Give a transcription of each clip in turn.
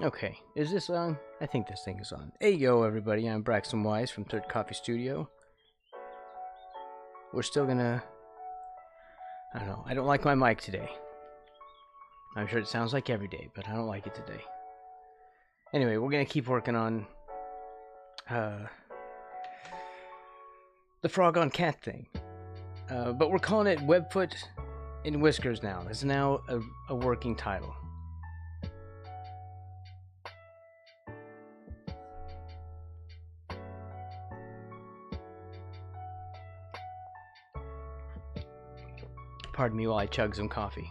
Okay, is this on? I think this thing is on. Hey yo everybody, I'm Braxton Wise from Third Coffee Studio. We're still gonna... I don't know, I don't like my mic today. I'm sure it sounds like every day, but I don't like it today. Anyway, we're gonna keep working on the frog on cat thing. But we're calling it Webfoot and Whiskers now. It's now a working title. Pardon me while I chug some coffee.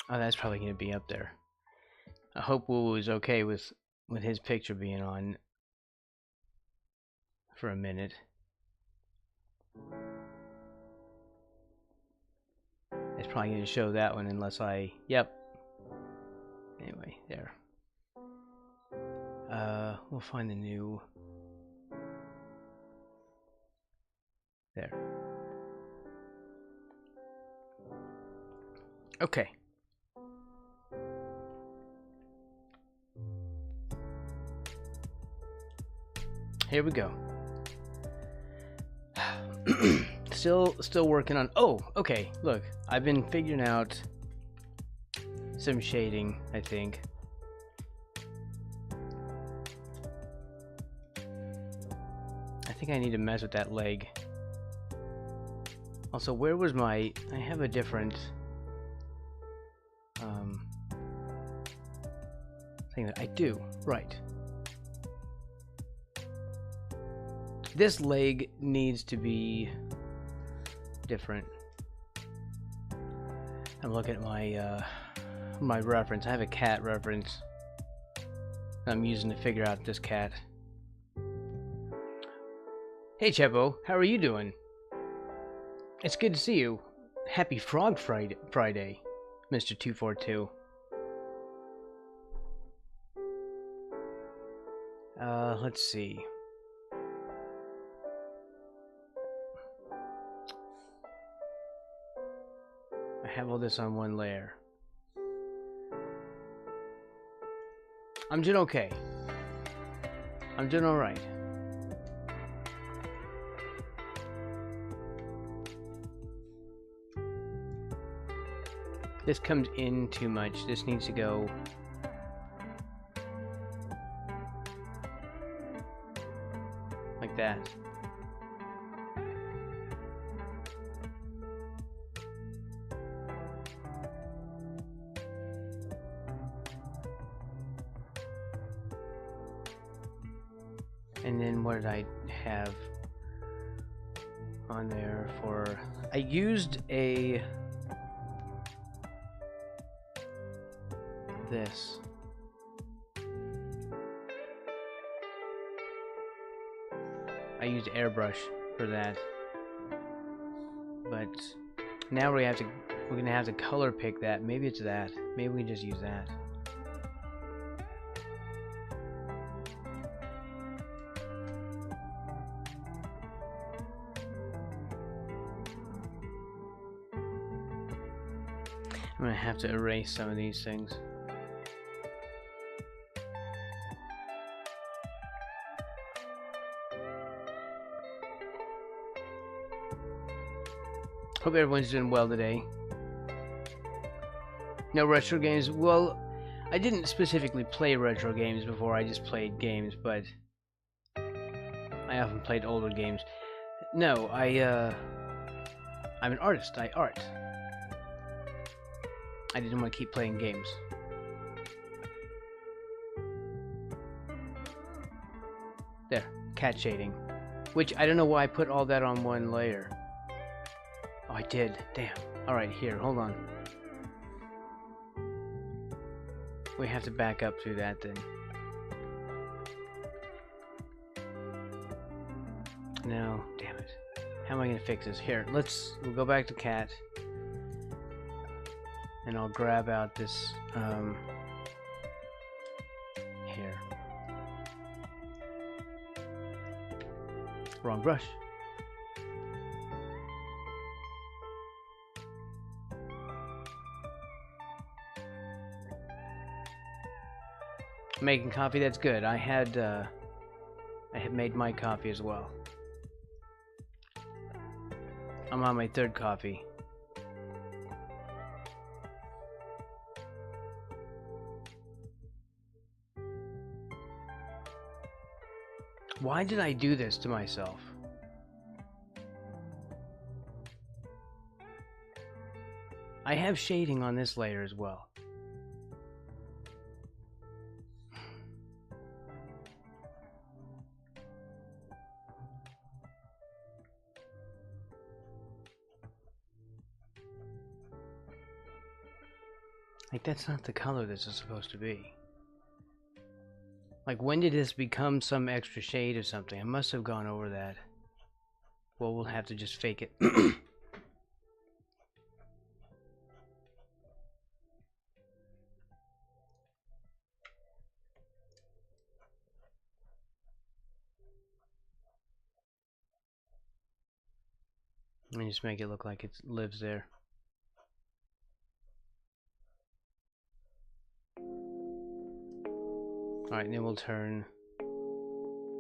Oh, that's probably going to be up there. I hope Woo is okay with his picture being on for a minute. It's probably going to show that one unless I... Yep. Anyway, there. We'll find the new... There. Okay. Here we go. Still working on... Oh, okay. Look, I've been figuring out some shading, I think. I think I need to mess with that leg. Also, where was my... I have a different thing that I do. Right. This leg needs to be different. I'm looking at my reference. I have a cat reference I'm using to figure out this cat. Hey Chepo, how are you doing? It's good to see you. Happy Frog Friday, Mr. 242. Let's see. I have all this on one layer. I'm doing okay. I'm doing alright. This comes in too much. This needs to go... like that. And then what did I have on there for... I used a... this. I used airbrush for that. But now we're gonna have to color pick that. Maybe it's that. Maybe we can just use that. I'm gonna have to erase some of these things. Hope everyone's doing well today. No retro games? Well, I didn't specifically play retro games before, I just played games, but I often played older games. No, I'm an artist, I art. I didn't want to keep playing games. There, cat shading. Which, I don't know why I put all that on one layer. Oh, I did. Damn. Alright, here, hold on. We have to back up through that then. No, damn it. How am I going to fix this? Here, we'll go back to cat. And I'll grab out this, here. Wrong brush. Making coffee, that's good. I had made my coffee as well. I'm on my third coffee. Why did I do this to myself? I have shading on this layer as well. Like, that's not the color this is supposed to be. Like, when did this become some extra shade or something? I must have gone over that. Well, we'll have to just fake it. Let me just make it look like it lives there. Alright, then we'll turn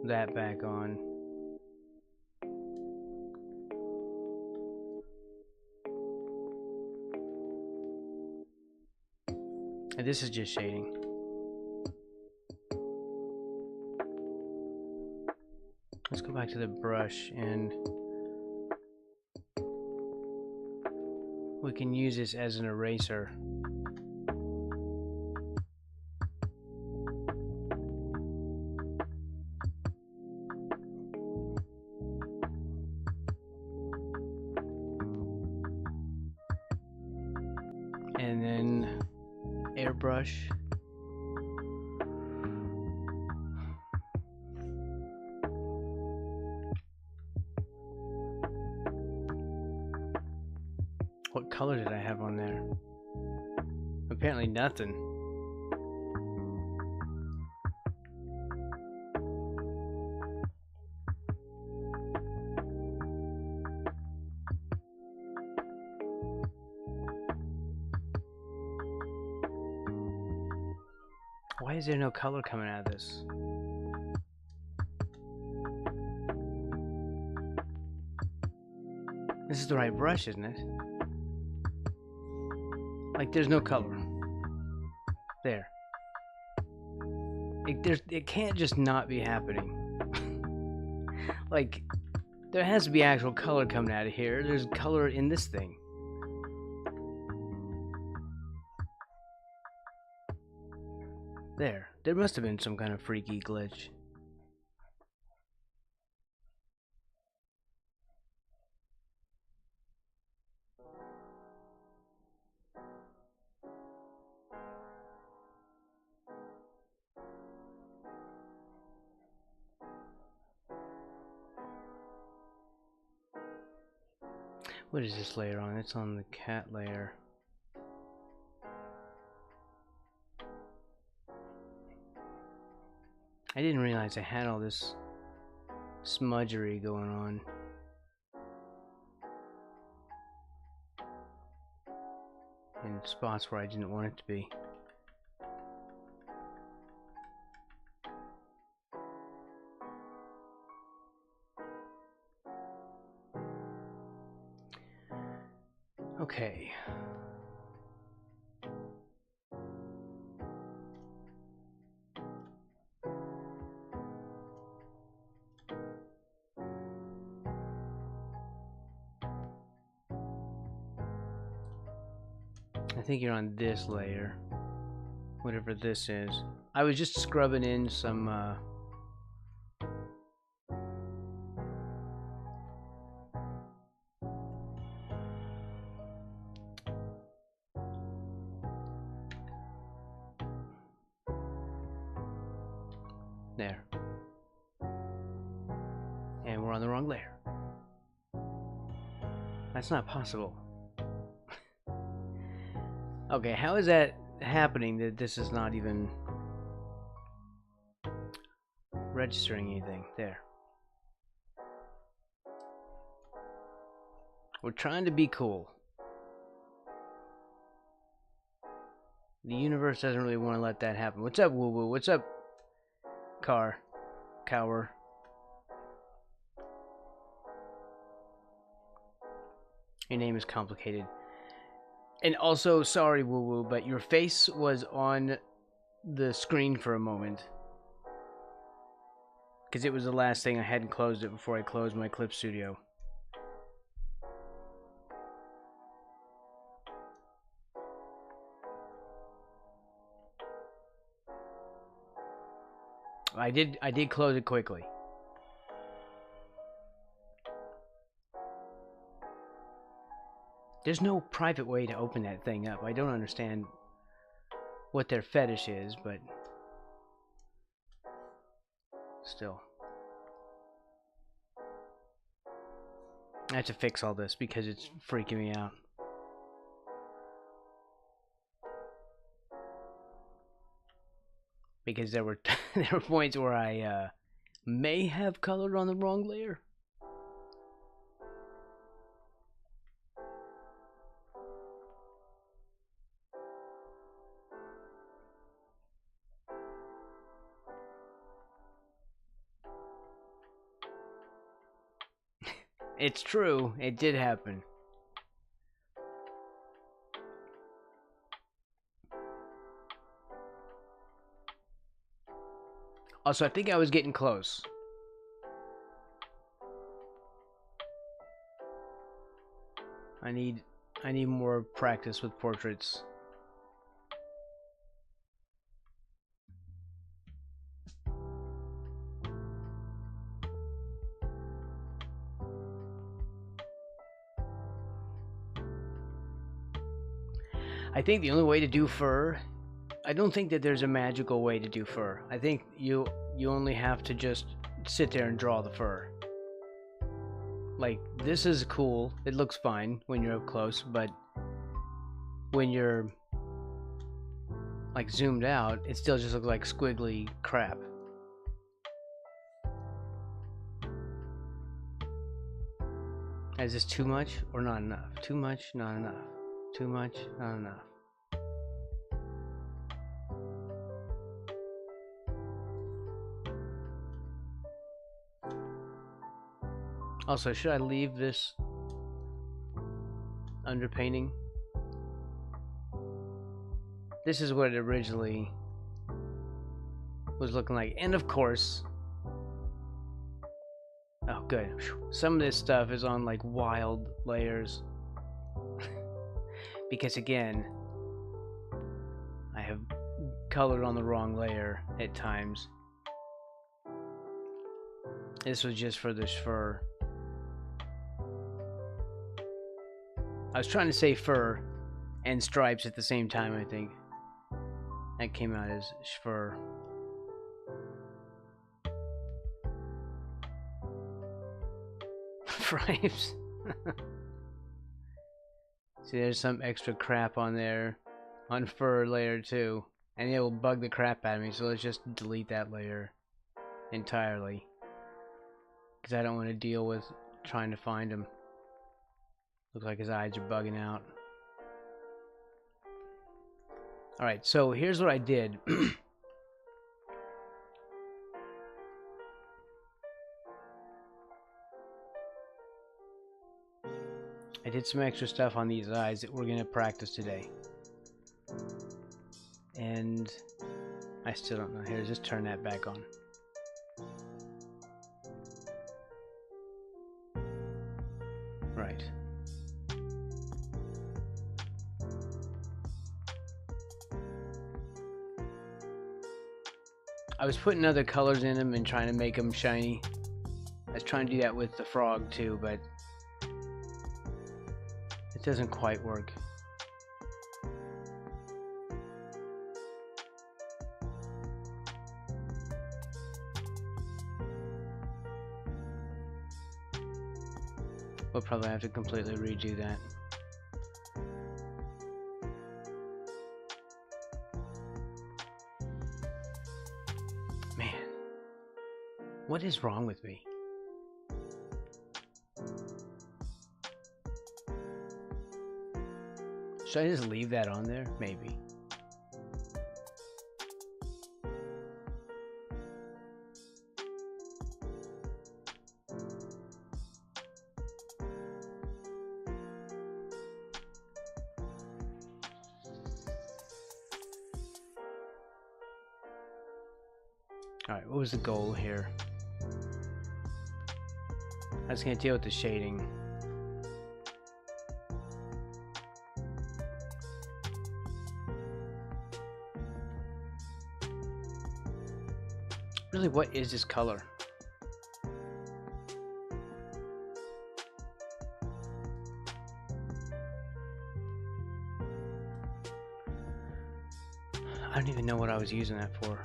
that back on. And this is just shading. Let's go back to the brush, and we can use this as an eraser. And then airbrush. What color did I have on there? Apparently nothing. Why is there no color coming out of this? This is the right brush, isn't it? Like, there's no color. There. It can't just not be happening. Like, there has to be actual color coming out of here. There's color in this thing. There must have been some kind of freaky glitch. What is this layer on? It's on the cat layer. I didn't realize I had all this smudgery going on. In spots where I didn't want it to be. Okay. I think you're on this layer, whatever this is. I was just scrubbing in some there. And we're on the wrong layer. That's not possible. Okay, how is that happening that this is not even registering anything? There. We're trying to be cool. The universe doesn't really want to let that happen. What's up, Woo Woo? What's up, Cower? Your name is complicated. And also, sorry, Woo Woo, but your face was on the screen for a moment. Because it was the last thing. I hadn't closed it before I closed my Clip Studio. I did close it quickly. There's no private way to open that thing up. I don't understand what their fetish is, but still. I have to fix all this because it's freaking me out. Because there were points where I may have colored on the wrong layer. It's true, it did happen. Also, I think I was getting close. I need more practice with portraits. I think the only way to do fur, I don't think that there's a magical way to do fur. I think you only have to just sit there and draw the fur. Like, this is cool. It looks fine when you're up close, but when you're like zoomed out, it still just looks like squiggly crap. Is this too much or not enough? Too much, not enough. Too much, not enough. Also, should I leave this underpainting? This is what it originally was looking like. And of course, oh good, some of this stuff is on like wild layers. Because again, I have colored on the wrong layer at times. This was just for this fur. I was trying to say fur and stripes at the same time, I think. That came out as fur. Stripes. See, there's some extra crap on there. On fur layer too. And it will bug the crap out of me, so let's just delete that layer entirely. Because I don't want to deal with trying to find him. Looks like his eyes are bugging out. Alright, so here's what I did. I did some extra stuff on these eyes that we're going to practice today. And I still don't know. Here, just turn that back on. Right. I was putting other colors in them and trying to make them shiny. I was trying to do that with the frog too, but it doesn't quite work. We'll probably have to completely redo that. Man, what is wrong with me? Should I just leave that on there? Maybe. Alright, what was the goal here? I was going to deal with the shading. Really, what is this color? I don't even know what I was using that for.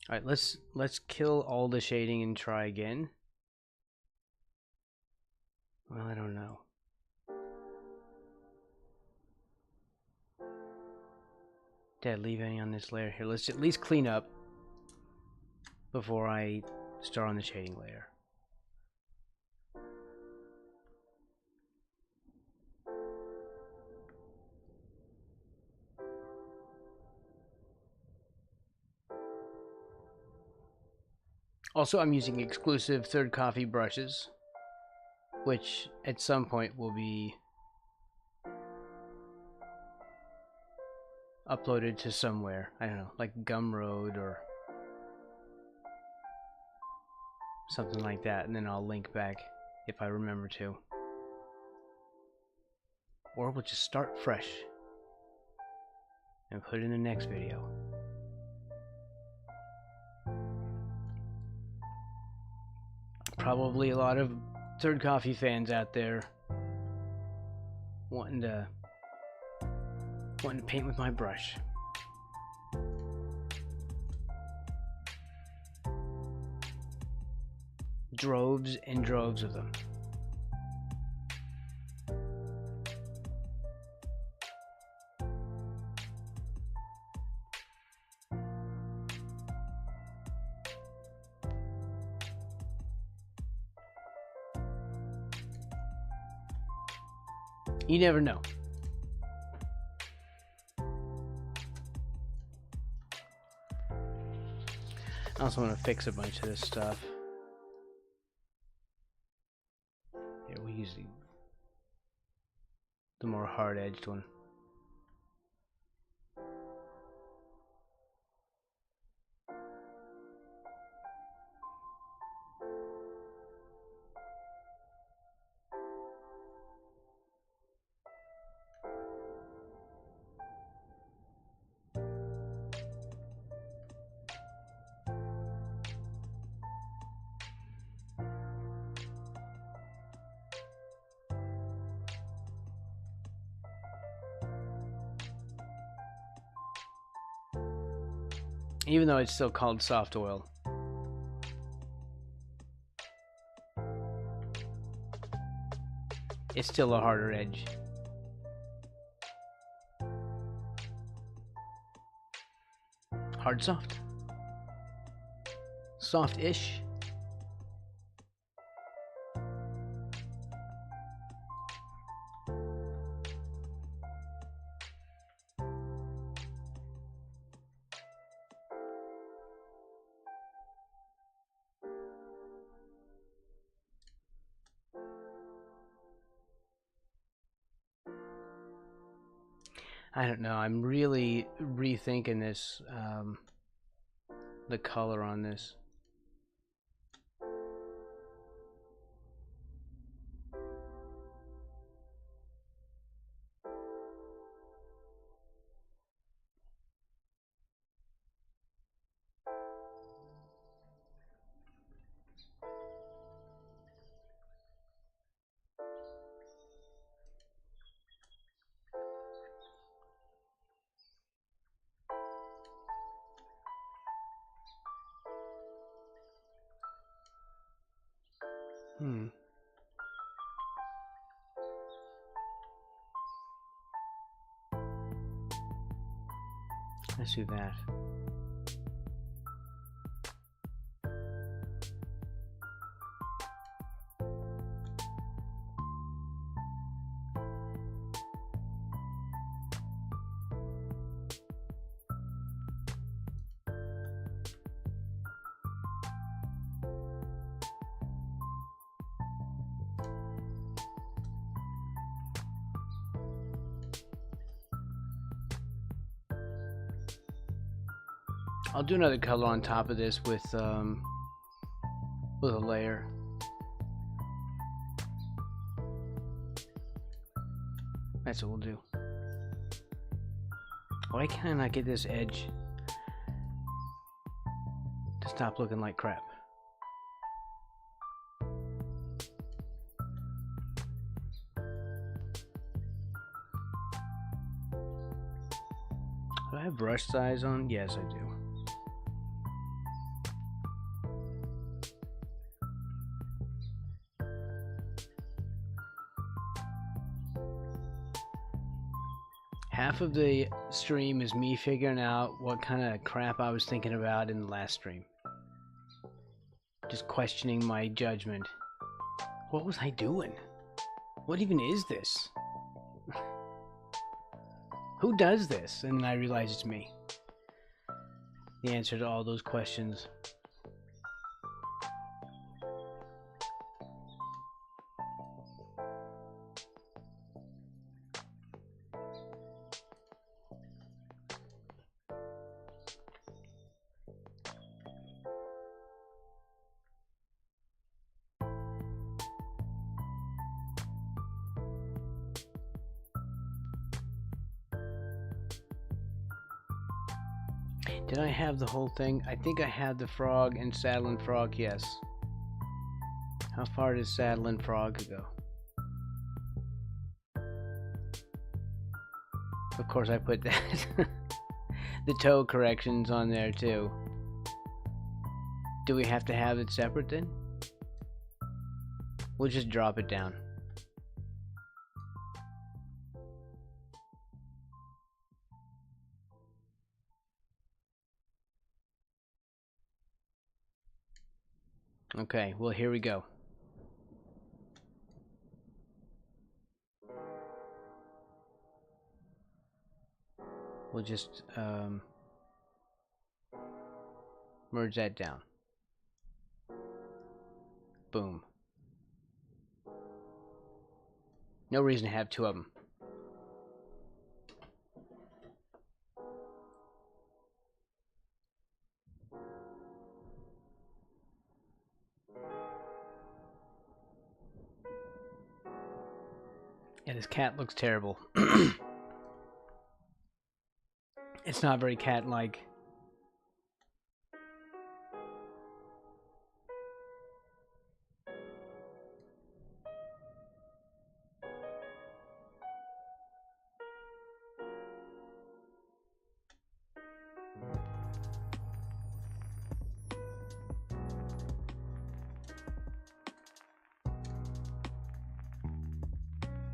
Alright, let's kill all the shading and try again. Well, I don't know. Did I leave any on this layer? Here, let's at least clean up before I start on the shading layer. Also, I'm using exclusive third coffee brushes, which at some point will be uploaded to somewhere. I don't know, like Gumroad or something like that, and then I'll link back if I remember to. Or we'll just start fresh and put it in the next video. Probably a lot of third coffee fans out there wanting to paint with my brush. Droves and droves of them. You never know. I also want to fix a bunch of this stuff. Here, we use the more hard-edged one. Even though it's still called soft oil. It's still a harder edge. Hard soft. Soft-ish. I don't know, I'm really rethinking this, the color on this. Let's do that. I'll do another color on top of this with a layer. That's what we'll do. Why can't I get this edge to stop looking like crap? Do I have brush size on? Yes, I do. Half of the stream is me figuring out what kind of crap I was thinking about in the last stream. Just questioning my judgment. What was I doing? What even is this? Who does this? And then I realize it's me. The answer to all those questions. Did I have the whole thing? I think I had the frog and saddle and frog, yes. How far does saddle and frog go? Of course I put that. The toe corrections on there too. Do we have to have it separate then? We'll just drop it down. Okay, well here we go. We'll just merge that down. Boom. No reason to have two of them. Yeah, this cat looks terrible. It's not very cat-like.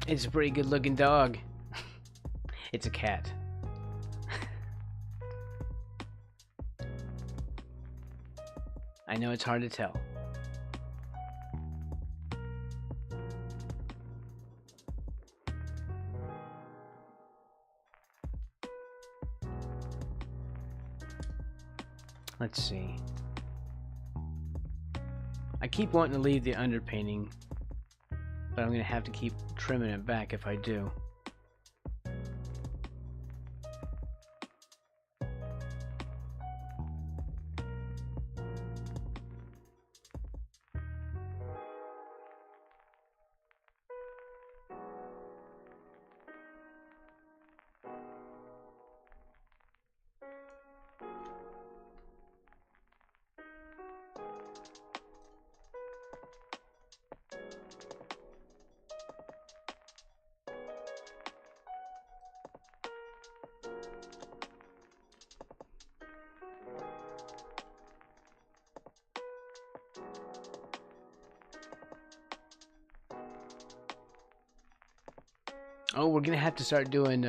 It's a pretty good looking dog. It's a cat. I know it's hard to tell. Let's see. I keep wanting to leave the underpainting, but I'm going to have to keep trimming it back if I do. Oh, we're gonna have to start doing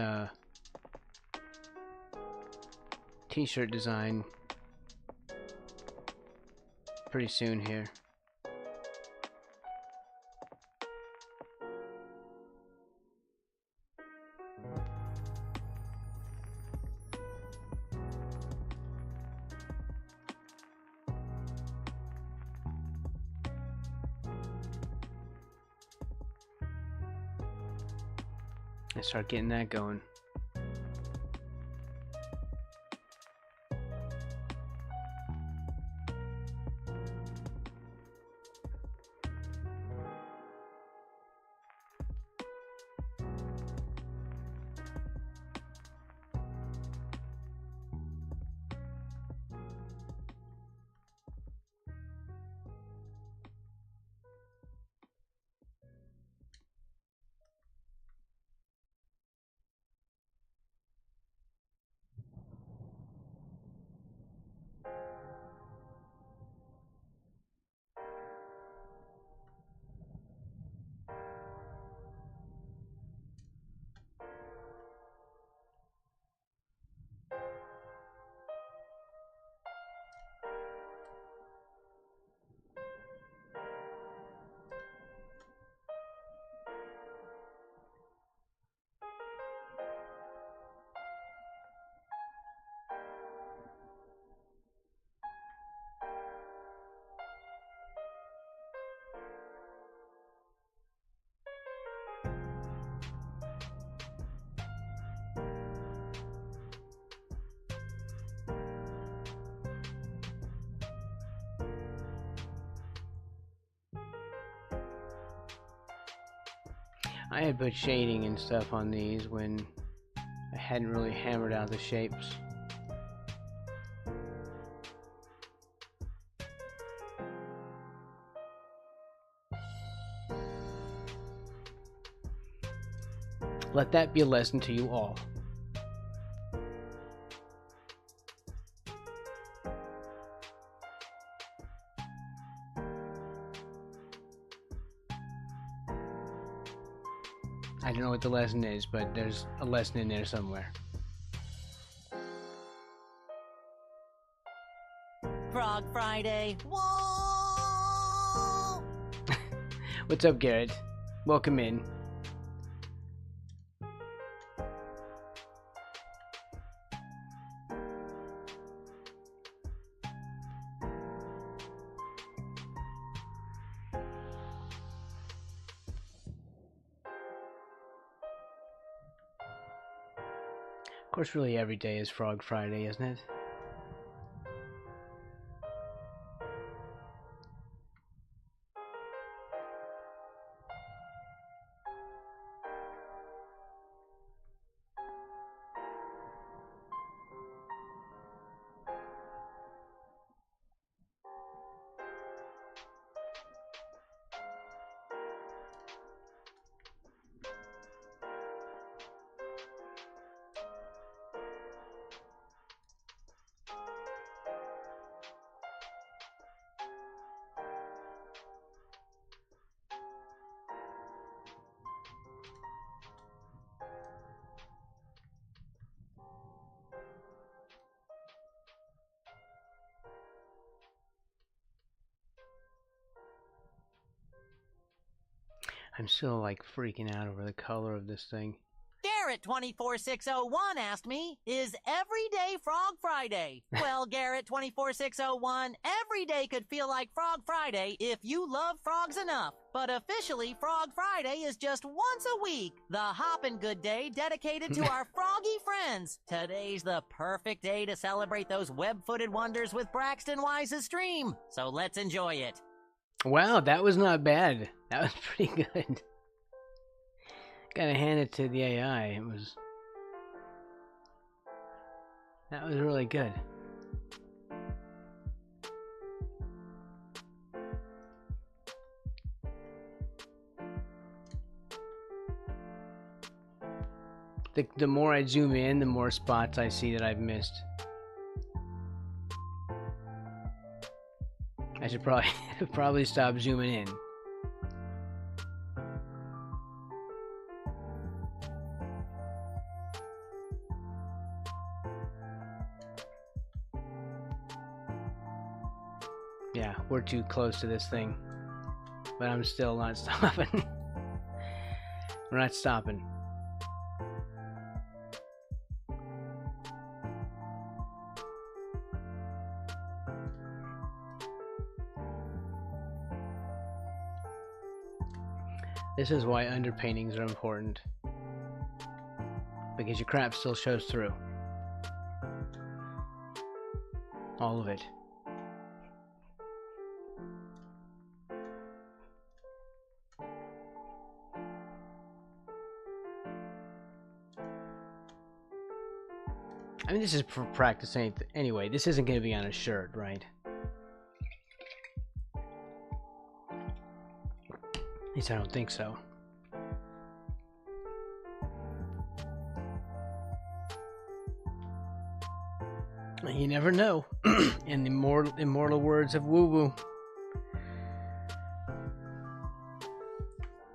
t-shirt design pretty soon here. And start getting that going. I had put shading and stuff on these when I hadn't really hammered out the shapes. Let that be a lesson to you all. I don't know what the lesson is, but there's a lesson in there somewhere. Frog Friday. Whoa! What's up, Garrett? Welcome in. Of course, really every day is Frog Friday, isn't it? I'm still like freaking out over the color of this thing. Garrett24601 asked me, is every day Frog Friday? Well, Garrett24601, every day could feel like Frog Friday if you love frogs enough. But officially, Frog Friday is just once a week. The hoppin' good day dedicated to our froggy friends. Today's the perfect day to celebrate those web-footed wonders with Braxton Wise's stream. So let's enjoy it. Wow, that was not bad. That was pretty good. Gotta hand it to the AI. That was really good. The more I zoom in, the more spots I see that I've missed. I should probably stop zooming in. Yeah, we're too close to this thing. But I'm still not stopping. We're not stopping. This is why underpaintings are important. Because your crap still shows through. All of it. I mean, this is for practice anyway. This isn't going to be on a shirt, right? At least I don't think so. You never know. In the immortal words of Woo Woo.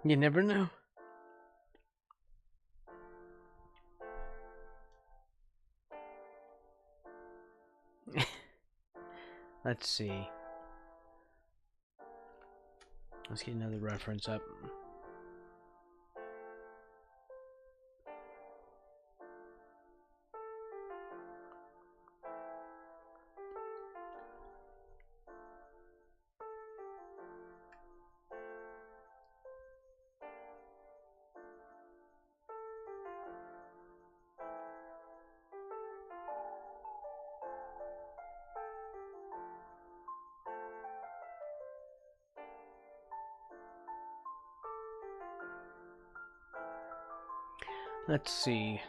You never know. Let's see. Let's get another reference up. Let's see.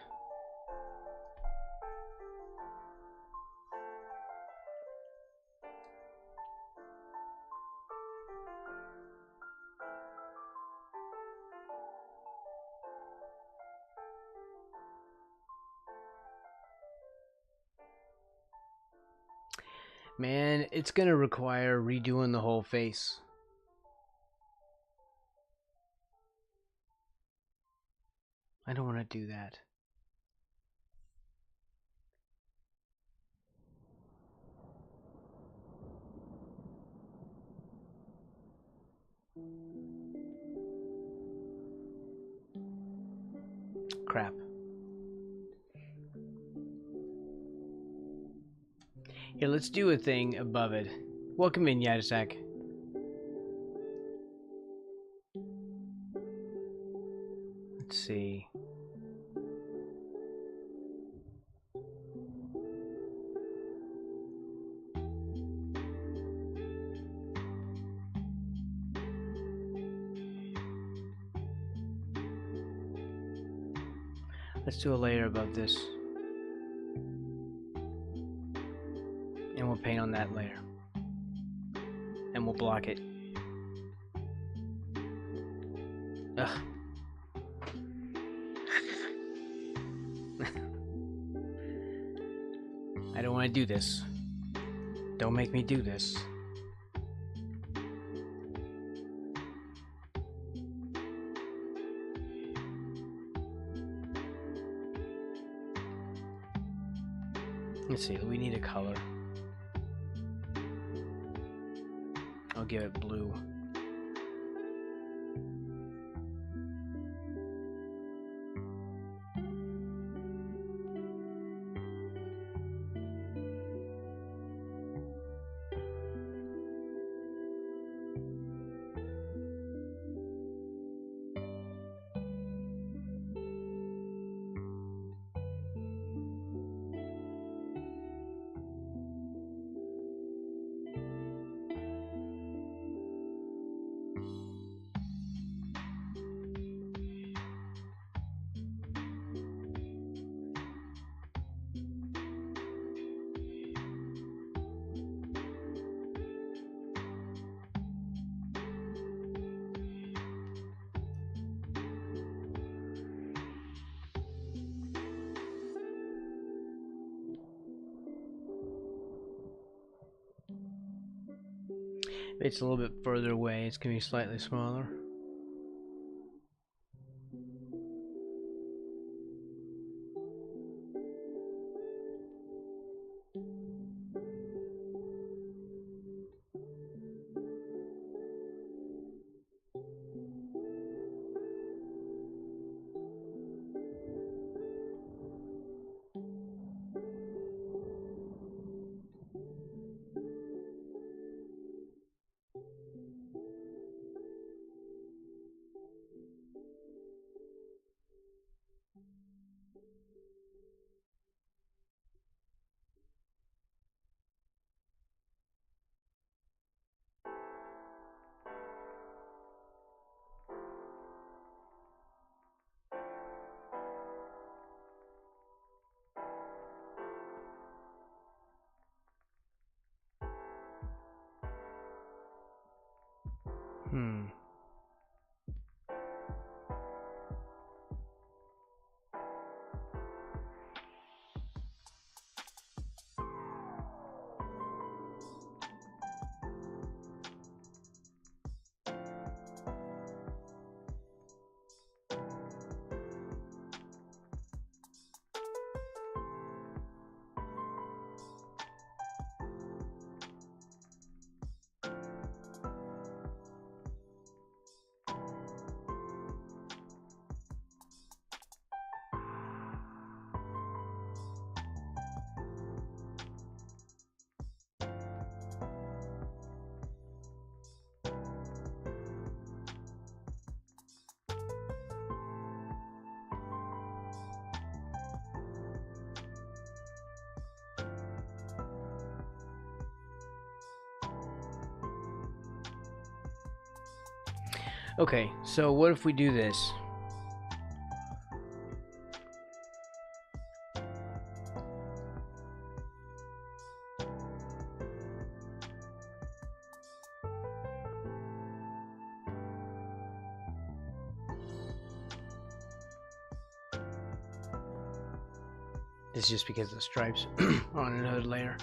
Man, it's gonna require redoing the whole face. I don't want to do that. Crap. Here, let's do a thing above it. Welcome in, Yadasak. Let's see. Let's do a layer above this. And we'll paint on that layer. And we'll block it. Ugh. I don't want to do this. Don't make me do this. Let's see, we need a color. I'll give it blue. It's a little bit further away, it's going to be slightly smaller. Okay, so what if we do this? This is just because the stripes are on another layer.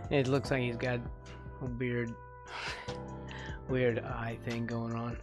It looks like he's got a weird eye thing going on.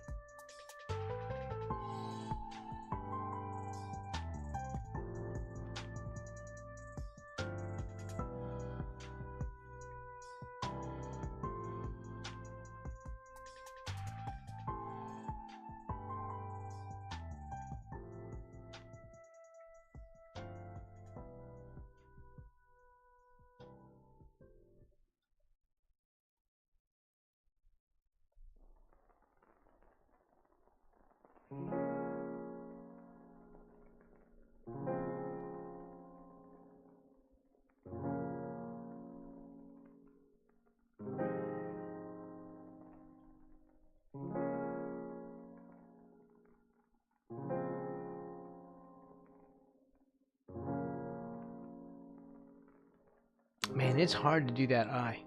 Man, it's hard to do that eye.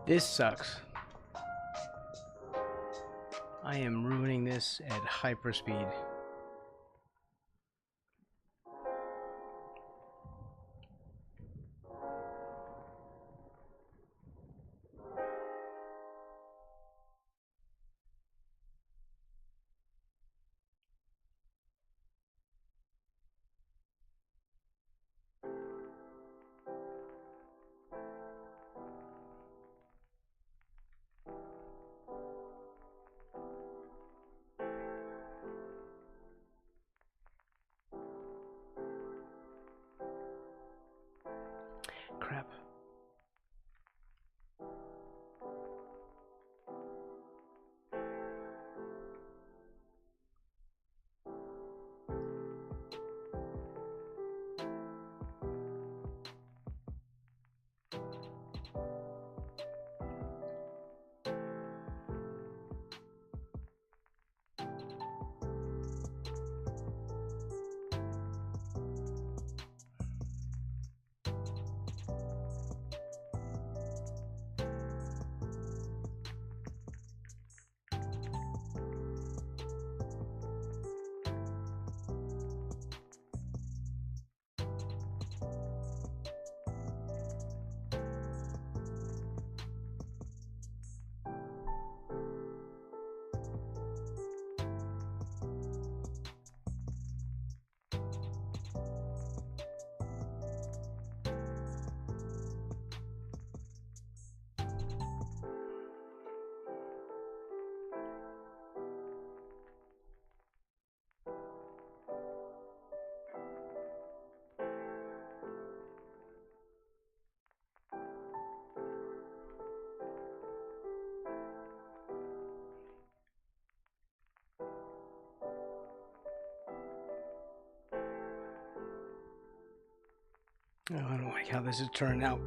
This sucks. I am ruining this at hyperspeed. Oh, I don't like how this is turning out.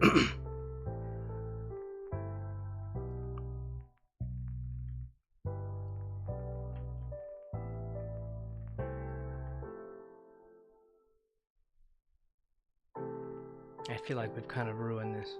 I feel like we've kind of ruined this.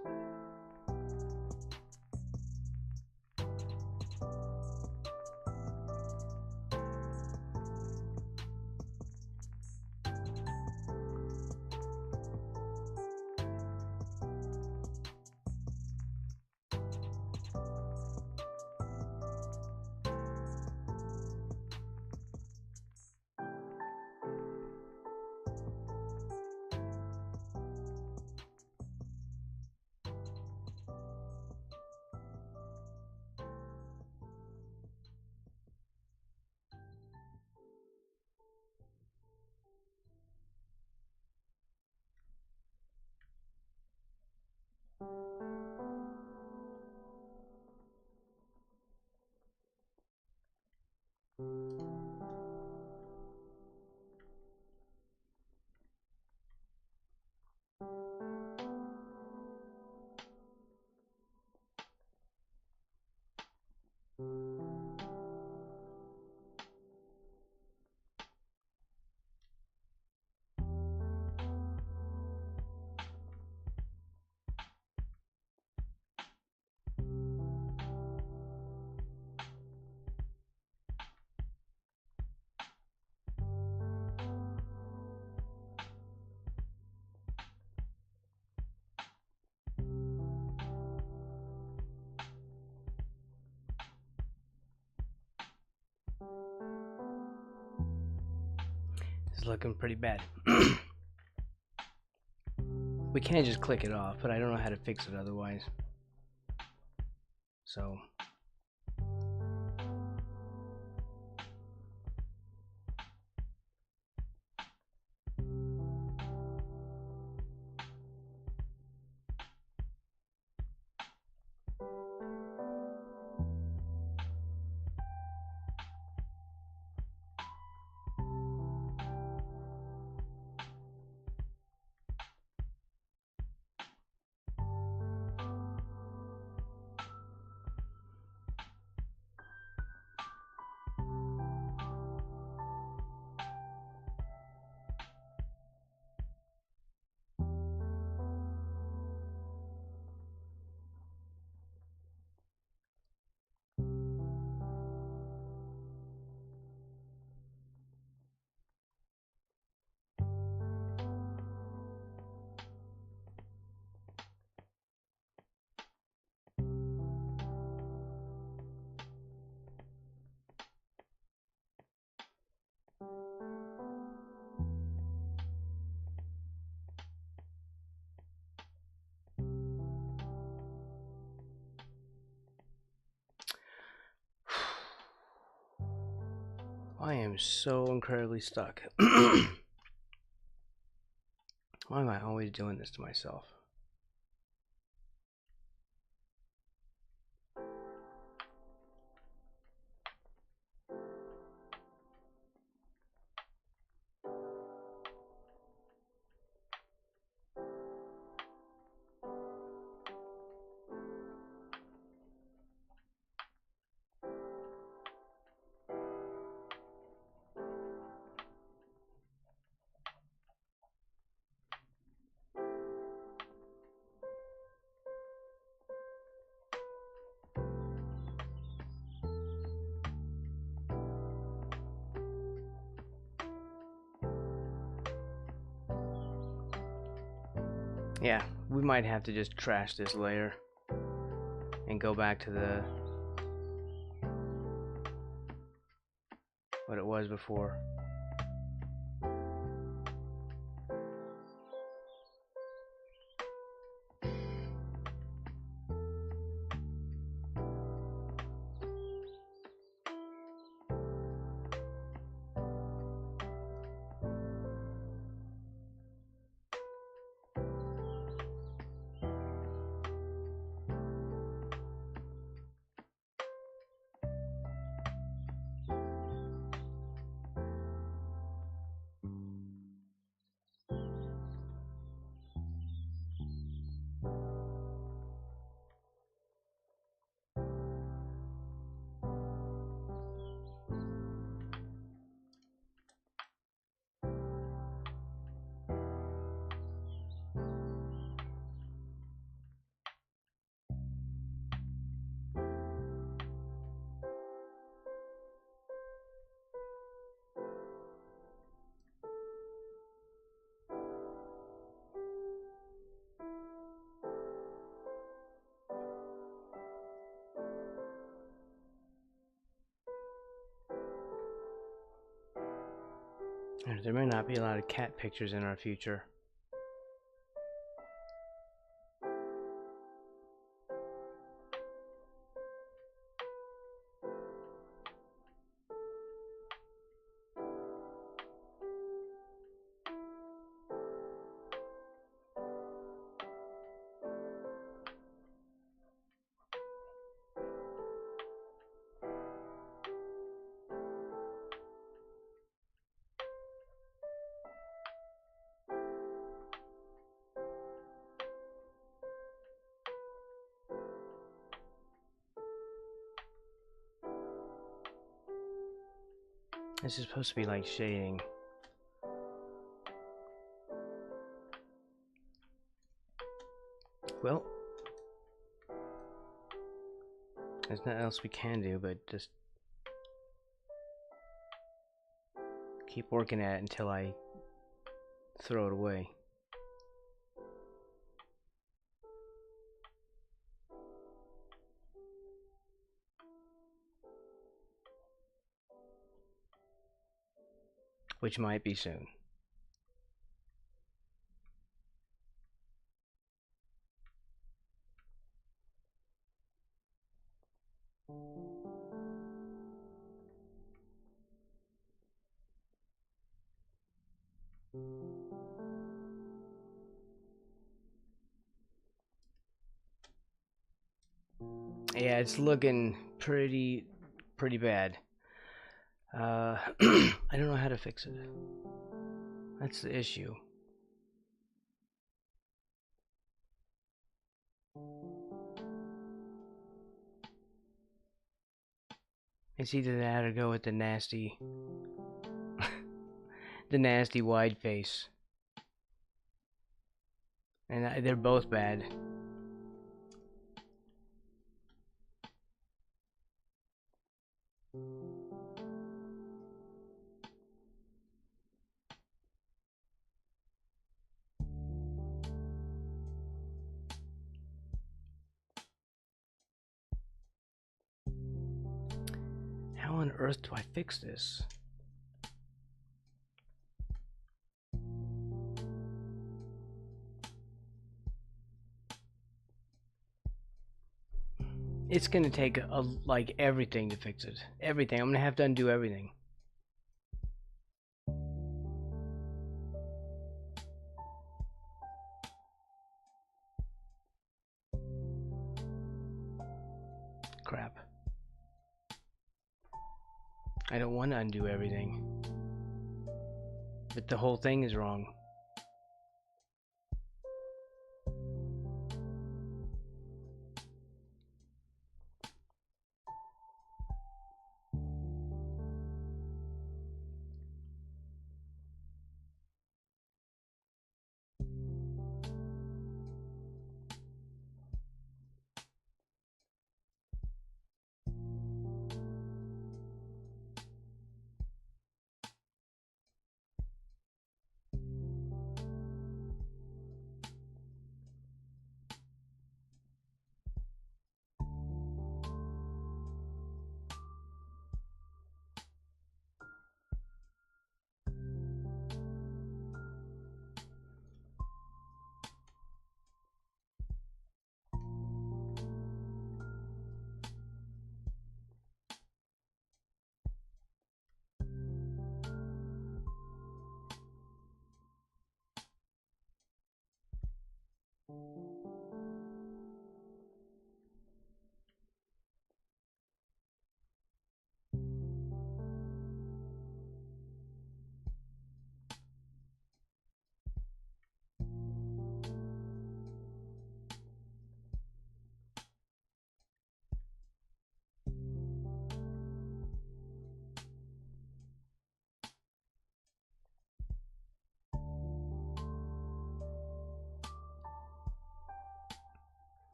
It's looking pretty bad. We can't just click it off, but I don't know how to fix it otherwise. So I am so incredibly stuck. Why am I always doing this to myself? Yeah, we might have to just trash this layer and go back to the what it was before. There may not be a lot of cat pictures in our future. This is supposed to be like shading. Well, there's nothing else we can do but just keep working at it until I throw it away. Which might be soon. Yeah, it's looking pretty bad. I don't know how to fix it. That's the issue. It's either that or go with the nasty the nasty wide face. And they're both bad. How on earth do I fix this? It's gonna take like everything to fix it. Everything. I'm gonna have to undo everything. Crap. I don't want to undo everything. But the whole thing is wrong.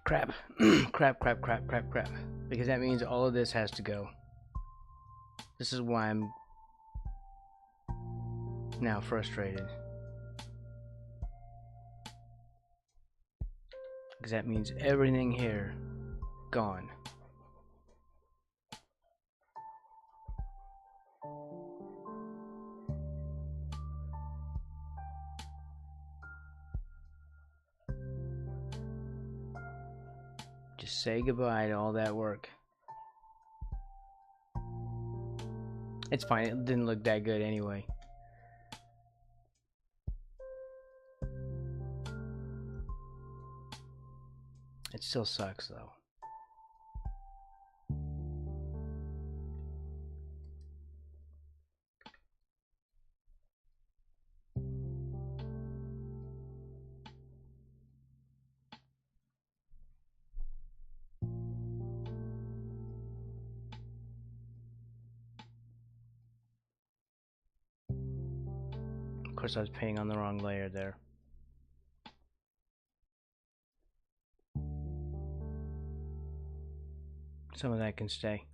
Crap. crap. Because that means all of this has to go. This is why I'm now frustrated. Because that means everything here gone. Just say goodbye to all that work. It's fine, it didn't look that good anyway. It still sucks though. Of course, I was paying on the wrong layer there. Some of that can stay.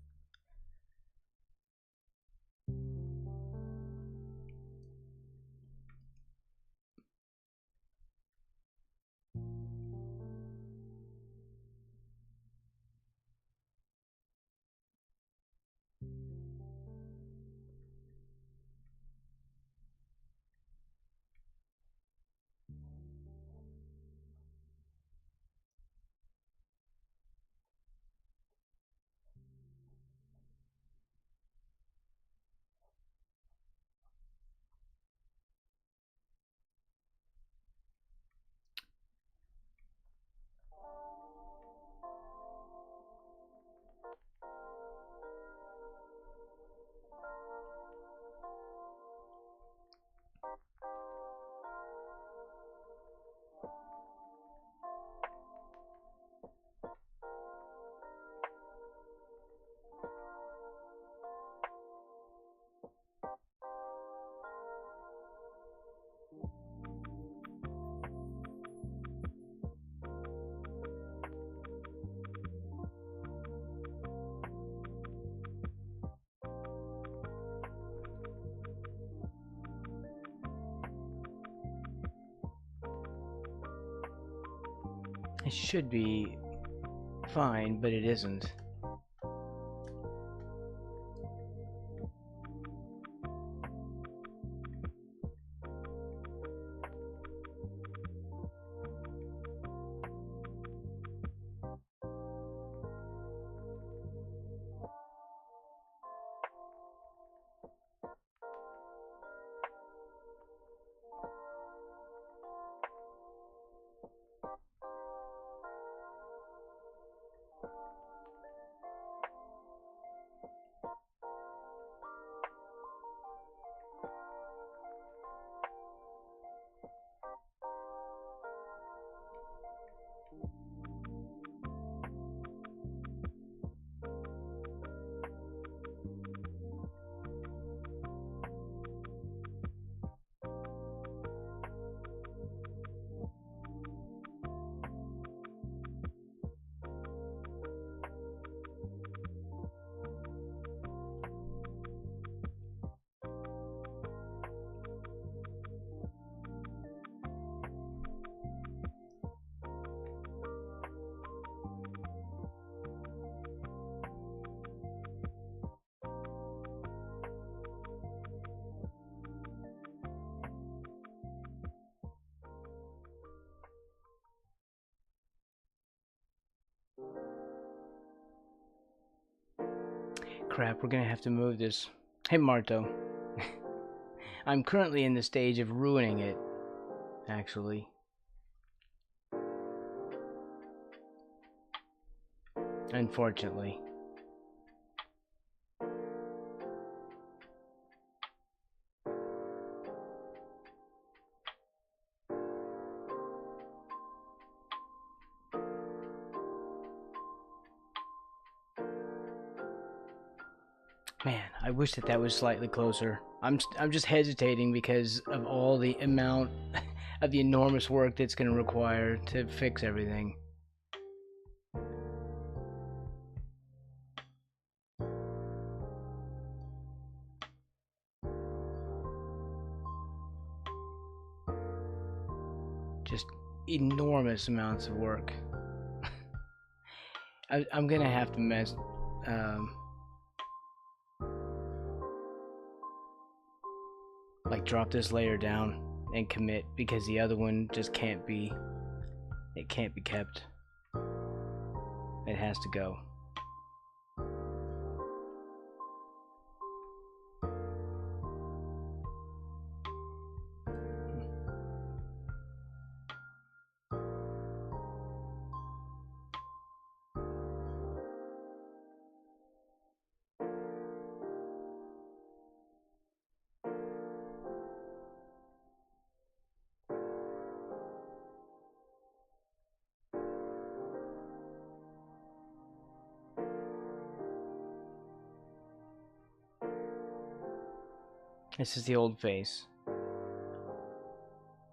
It should be fine, but it isn't. Crap, we're gonna have to move this. Hey, Marto. I'm currently in the stage of ruining it, actually. Unfortunately. Man, I wish that was slightly closer. I'm just hesitating because of all the amount of the enormous work that's going to require to fix everything. Just enormous amounts of work. I'm going to have to mess... like drop this layer down and commit, because the other one just can't be, it can't be kept. It has to go. This is the old face.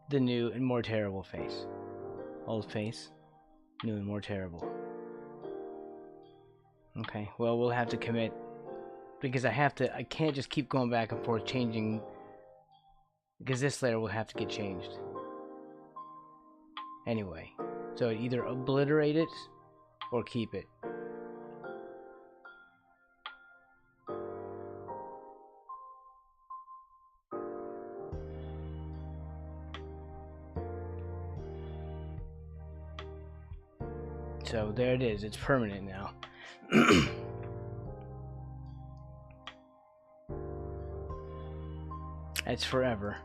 The new and more terrible face. Old face, new and more terrible. Okay, well, we'll have to commit, because I can't just keep going back and forth changing, because this layer will have to get changed. Anyway, so either obliterate it or keep it. So there it is, it's permanent now. It's forever.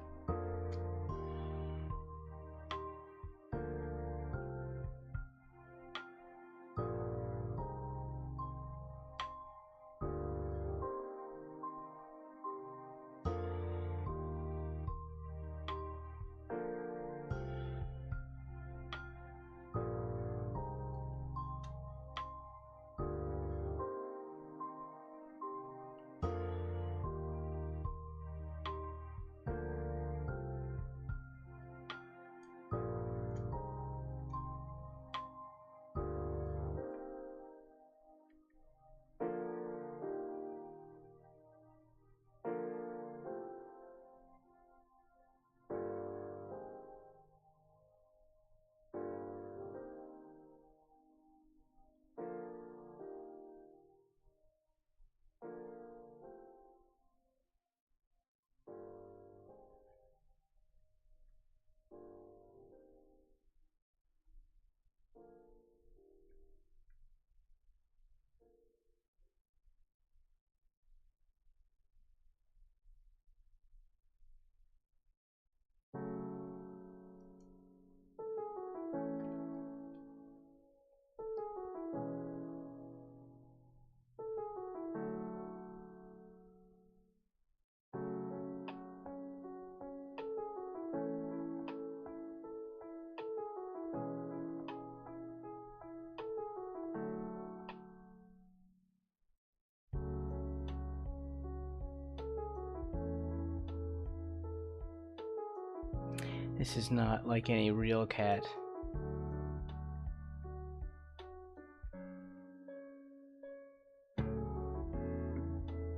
This is not like any real cat.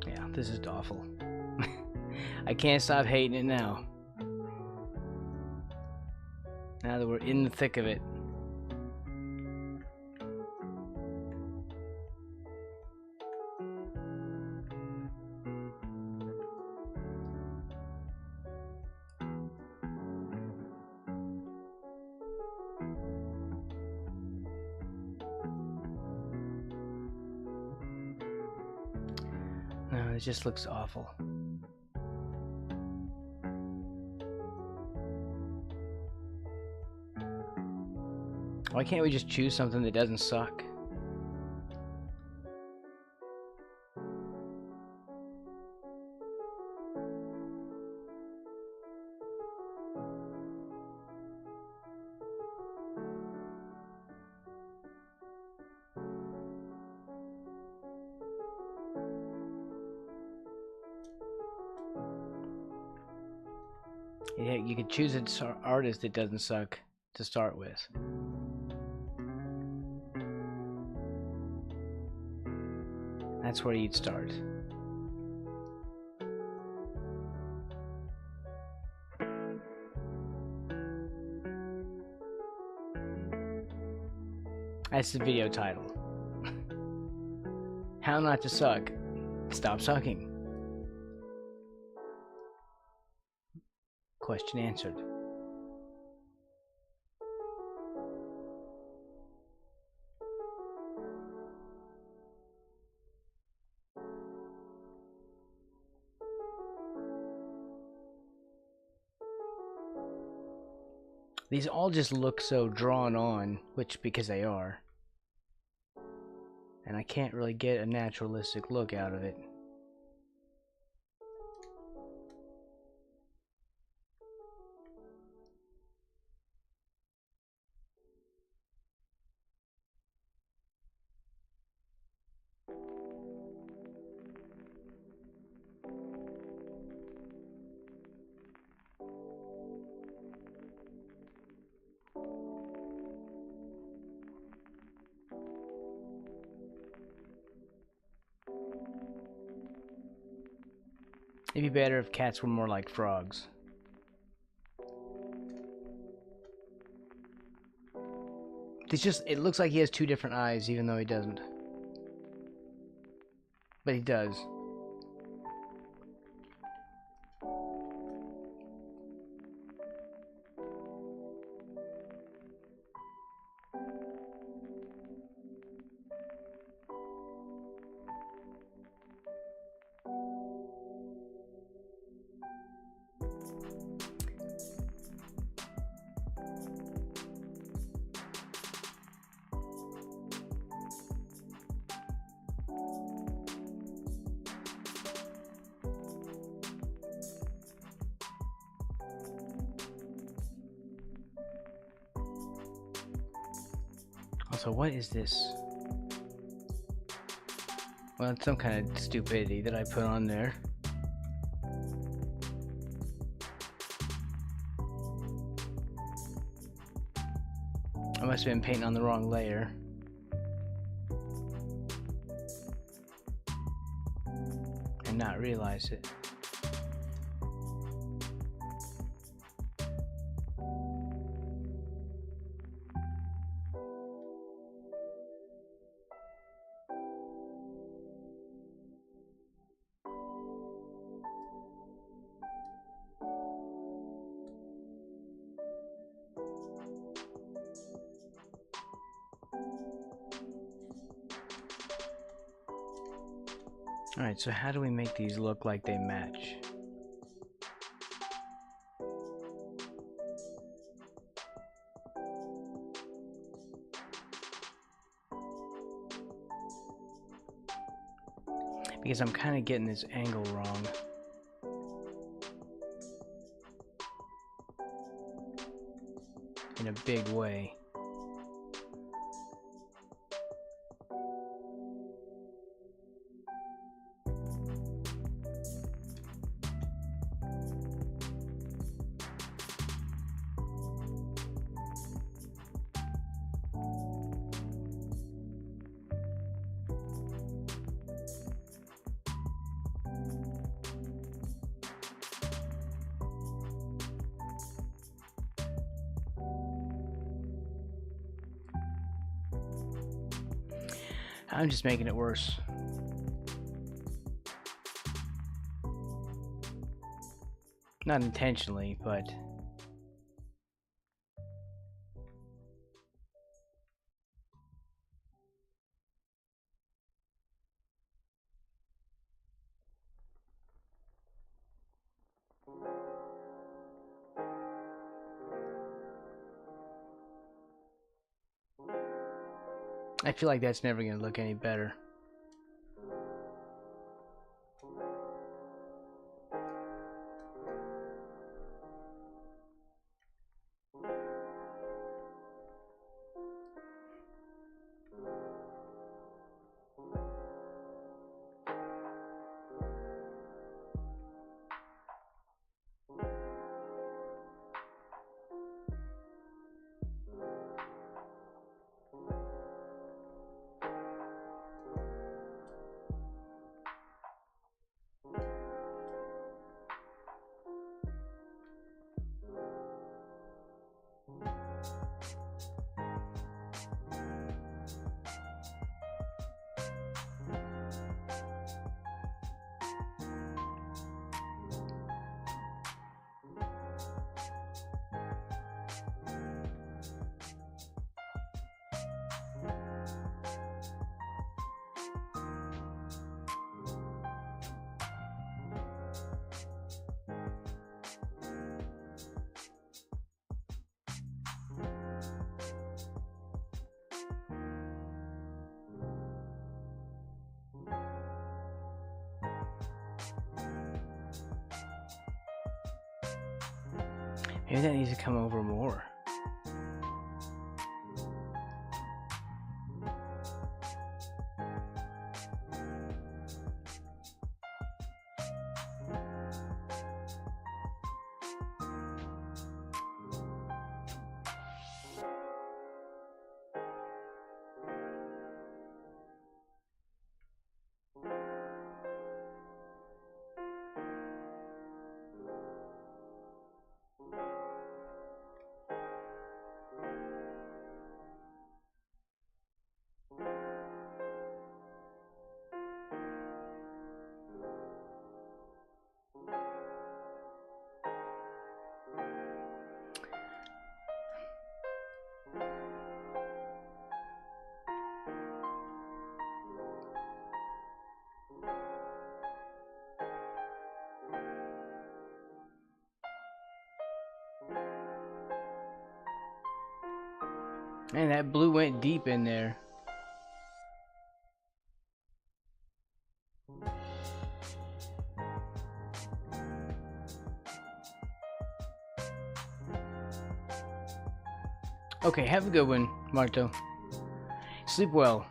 Yeah, this is awful. I can't stop hating it now. Now that we're in the thick of it. No, it just looks awful. Why can't we just choose something that doesn't suck? Yeah, you could choose an artist that doesn't suck to start with. That's where you'd start. That's the video title. How not to suck. Stop sucking. Question answered. These all just look so drawn on, which because they are. And I can't really get a naturalistic look out of it. It'd be better if cats were more like frogs. It looks like he has two different eyes, even though he doesn't. But he does. Also, what is this? Well, it's some kind of stupidity that I put on there. I must have been painting on the wrong layer. And not realize it. Alright, so how do we make these look like they match? Because I'm kind of getting this angle wrong. In a big way. I'm just making it worse. Not intentionally, but... I feel like that's never going to look any better. Maybe that needs to come over more. Man, that blue went deep in there. Okay, have a good one, Marto. Sleep well.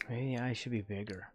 Maybe the eye should be bigger.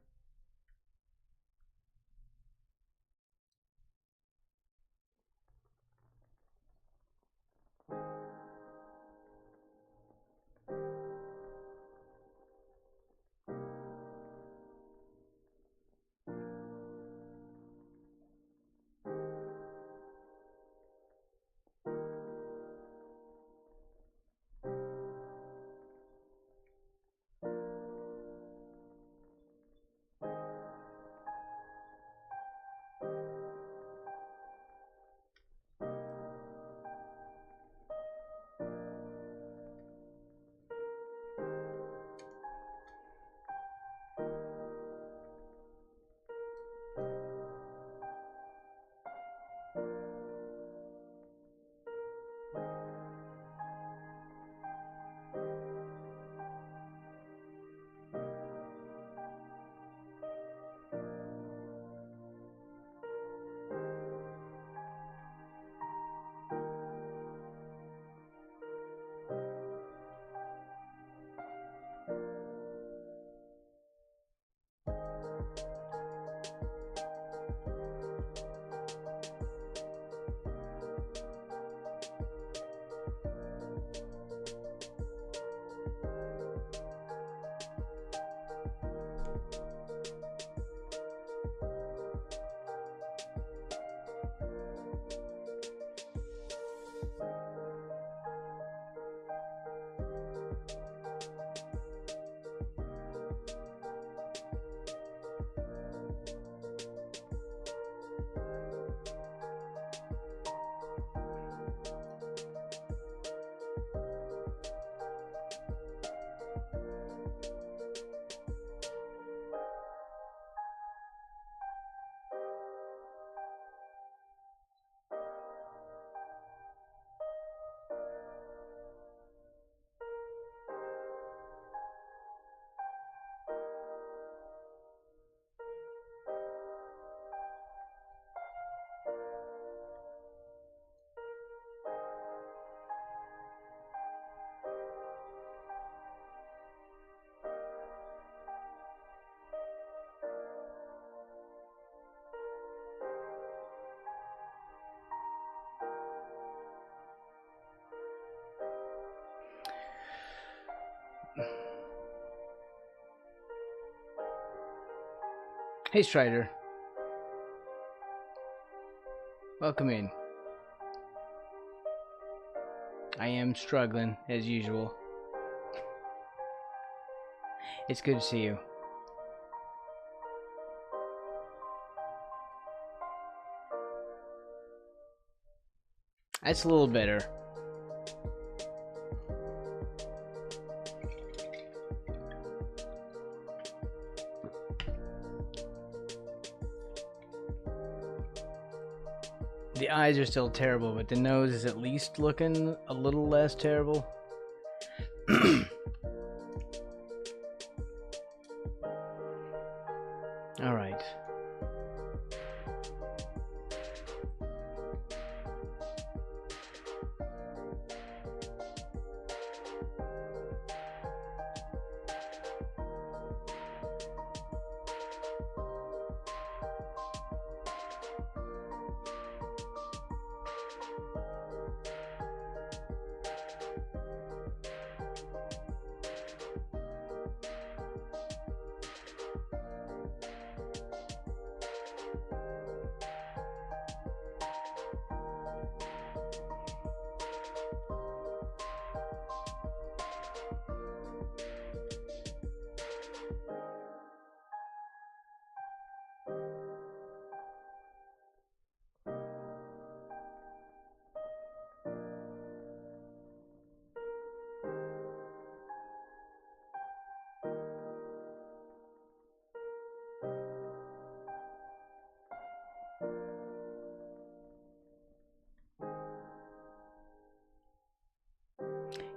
Hey Strider. Welcome in. I am struggling, as usual. It's good to see you. That's a little better. The eyes are still terrible, but the nose is at least looking a little less terrible. All right.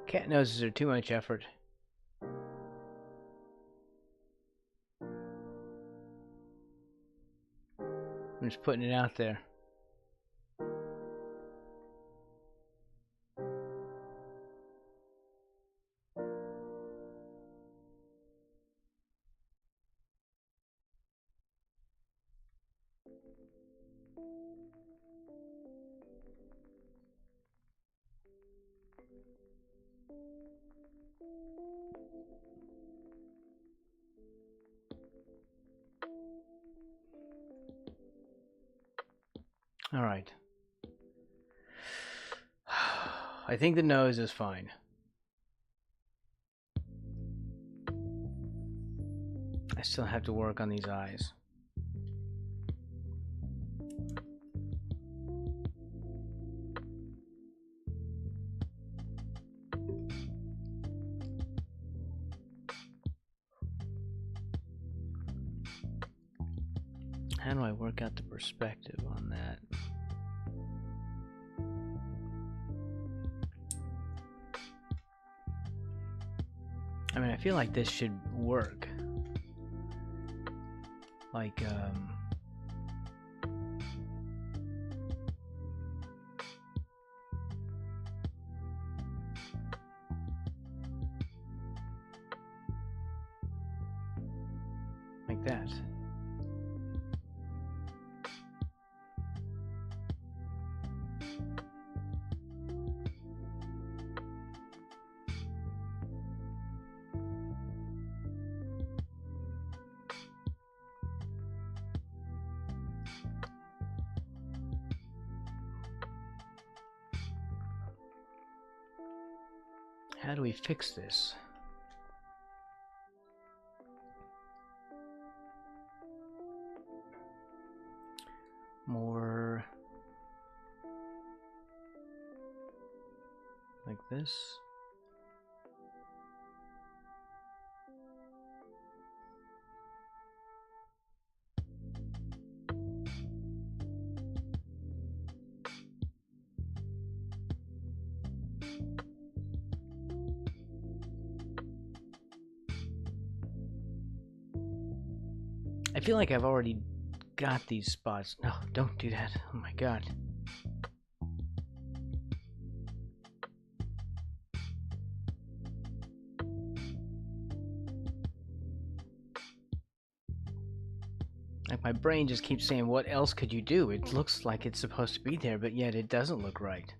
Cat noses are too much effort. I'm just putting it out there. All right. I think the nose is fine. I still have to work on these eyes. How do I work out the perspective on that? I mean, I feel like this should work. Like, like that. How do we fix this? More like this. I feel like I've already got these spots. No, don't do that. Oh my god. Like my brain just keeps saying, what else could you do? It looks like it's supposed to be there, but yet it doesn't look right.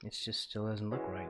It just still doesn't look right.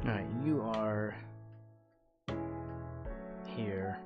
Alright, you are here.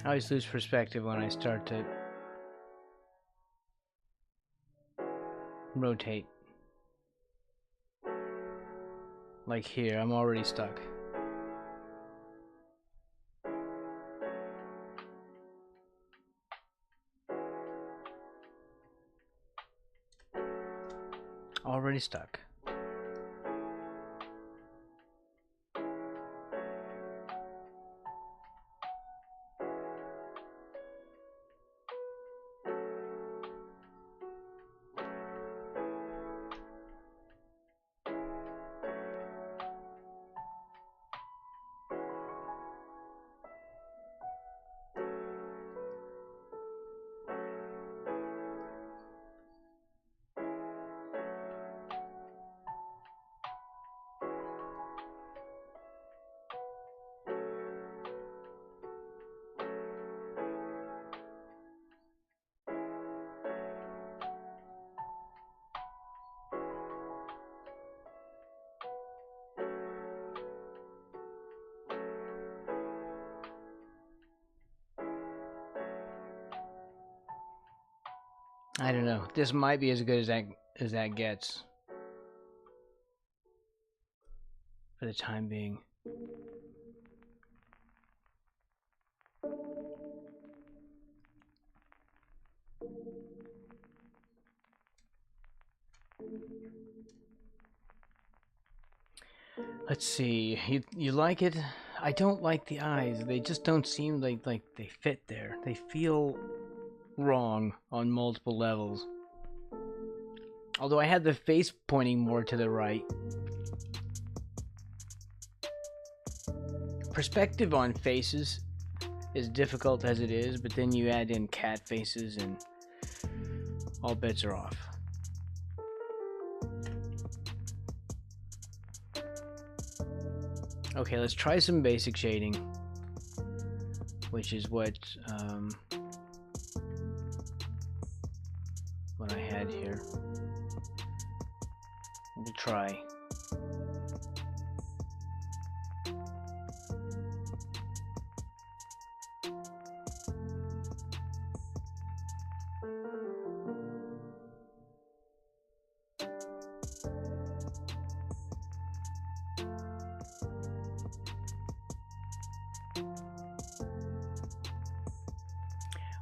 I always lose perspective when I start to rotate. Like here, I'm already stuck. Already stuck. I don't know. This might be as good as that gets for the time being. Let's see. You like it? I don't like the eyes. They just don't seem like they fit there. They feel wrong on multiple levels. Although I had the face pointing more to the right. Perspective on faces is difficult as it is, but then you add in cat faces and all bets are off. Okay, let's try some basic shading, which is what I had here. We'll try.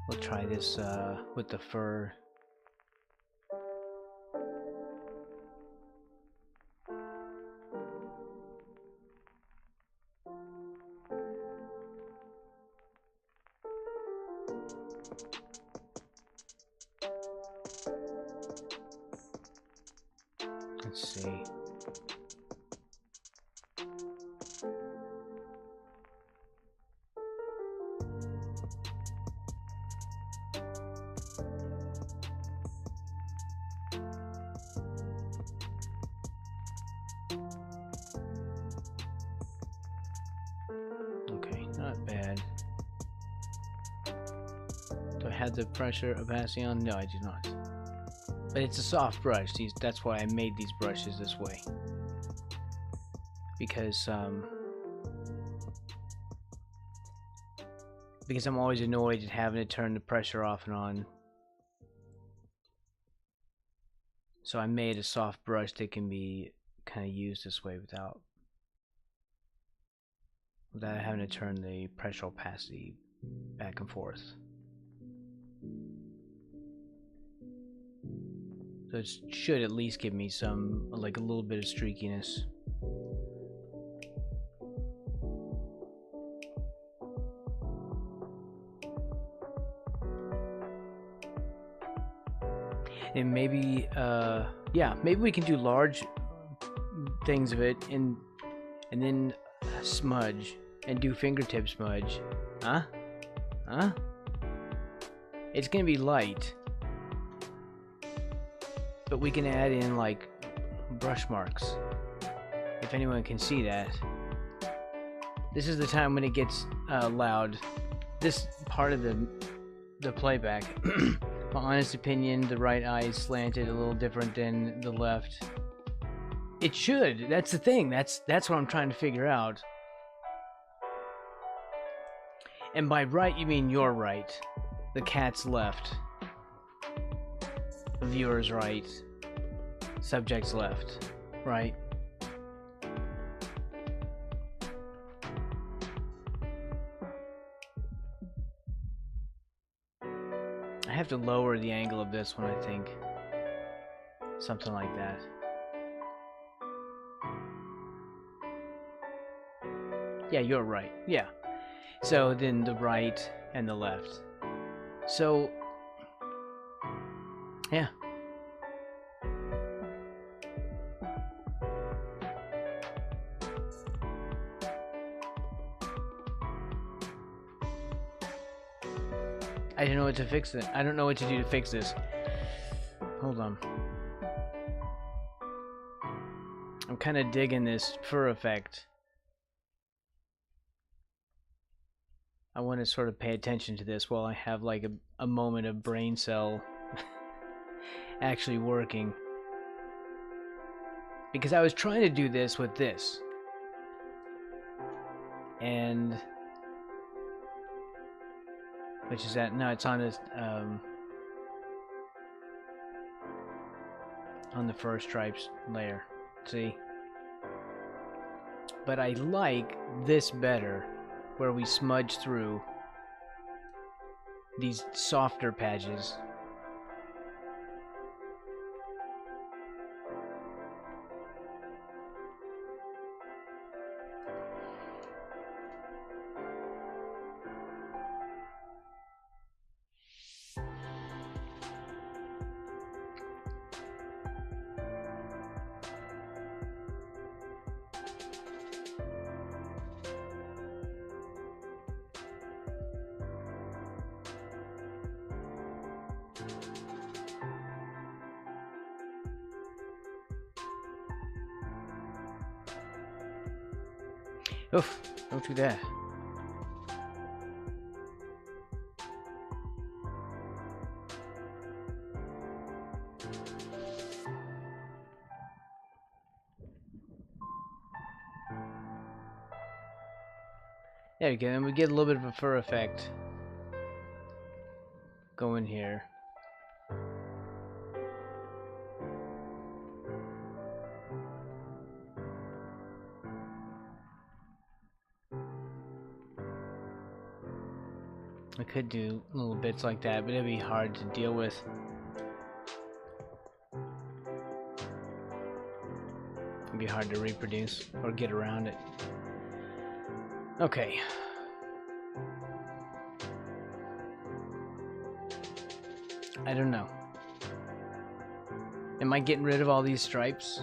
We'll try this with the fur. Let's see. have the pressure opacity on? No, I do not. But it's a soft brush. That's why I made these brushes this way. Because I'm always annoyed at having to turn the pressure off and on. So I made a soft brush that can be kind of used this way without having to turn the pressure opacity back and forth. So it should at least give me some, like a little bit of streakiness. And maybe, yeah, maybe we can do large things of it and then smudge and do fingertip smudge. Huh? Huh? It's gonna be light, but we can add in like brush marks if anyone can see that. This is the time when it gets loud. This part of the playback. My honest opinion, the right eye is slanted a little different than the left. It should. That's the thing. That's what I'm trying to figure out. And by right, you mean your right. The cat's left. The viewer's right. Subject's left. Right? I have to lower the angle of this one, I think. Something like that. Yeah, you're right. Yeah. So then the right and the left. So, yeah. I don't know what to fix it. I don't know what to do to fix this. Hold on. I'm kind of digging this fur effect. I want to sort of pay attention to this while I have like a moment of brain cell actually working. Because I was trying to do this with this. And... which is that? No, it's on this, on the fur stripes layer. See? But I like this better, where we smudge through these softer patches. Oof, don't do that. There we go, and we get a little bit of a fur effect going here. I could do little bits like that, but it'd be hard to deal with. It'd be hard to reproduce or get around it. Okay. I don't know. Am I getting rid of all these stripes?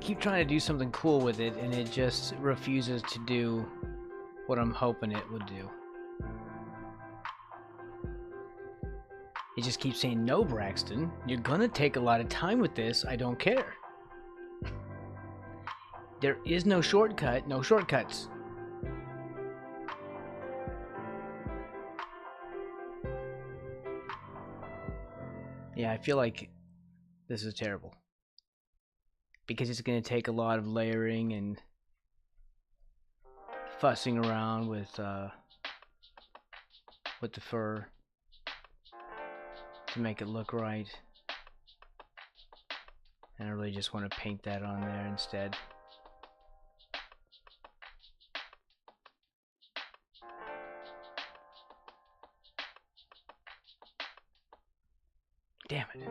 keep trying to do something cool with it, and it just refuses to do what I'm hoping it would do. It just keeps saying, no, Braxton, you're gonna take a lot of time with this, I don't care. There is no shortcut, no shortcuts. Yeah, I feel like this is terrible. Because it's gonna take a lot of layering and fussing around with the fur to make it look right. And I really just want to paint that on there instead. Damn it.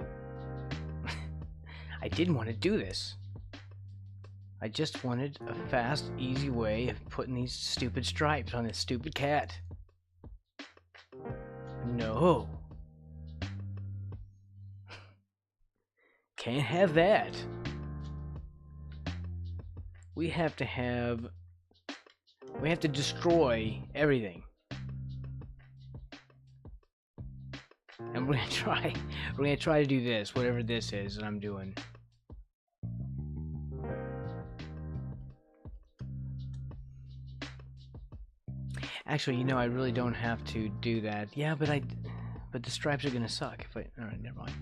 I didn't want to do this. I just wanted a fast, easy way of putting these stupid stripes on this stupid cat. No. Can't have that. We have to destroy everything. And we're gonna try to do this, whatever this is that I'm doing. Actually, you know, I really don't have to do that. Yeah, but the stripes are gonna suck if I. All right, never mind.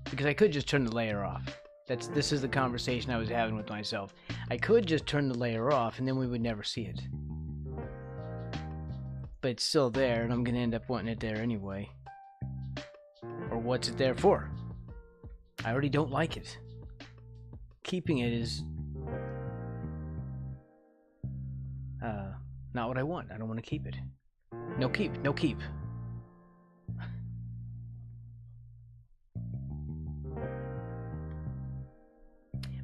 Because I could just turn the layer off. This is the conversation I was having with myself. I could just turn the layer off, and then we would never see it. But it's still there, and I'm gonna end up wanting it there anyway. Or what's it there for? I already don't like it. Keeping it is not what I want. I don't want to keep it. No keep, no keep.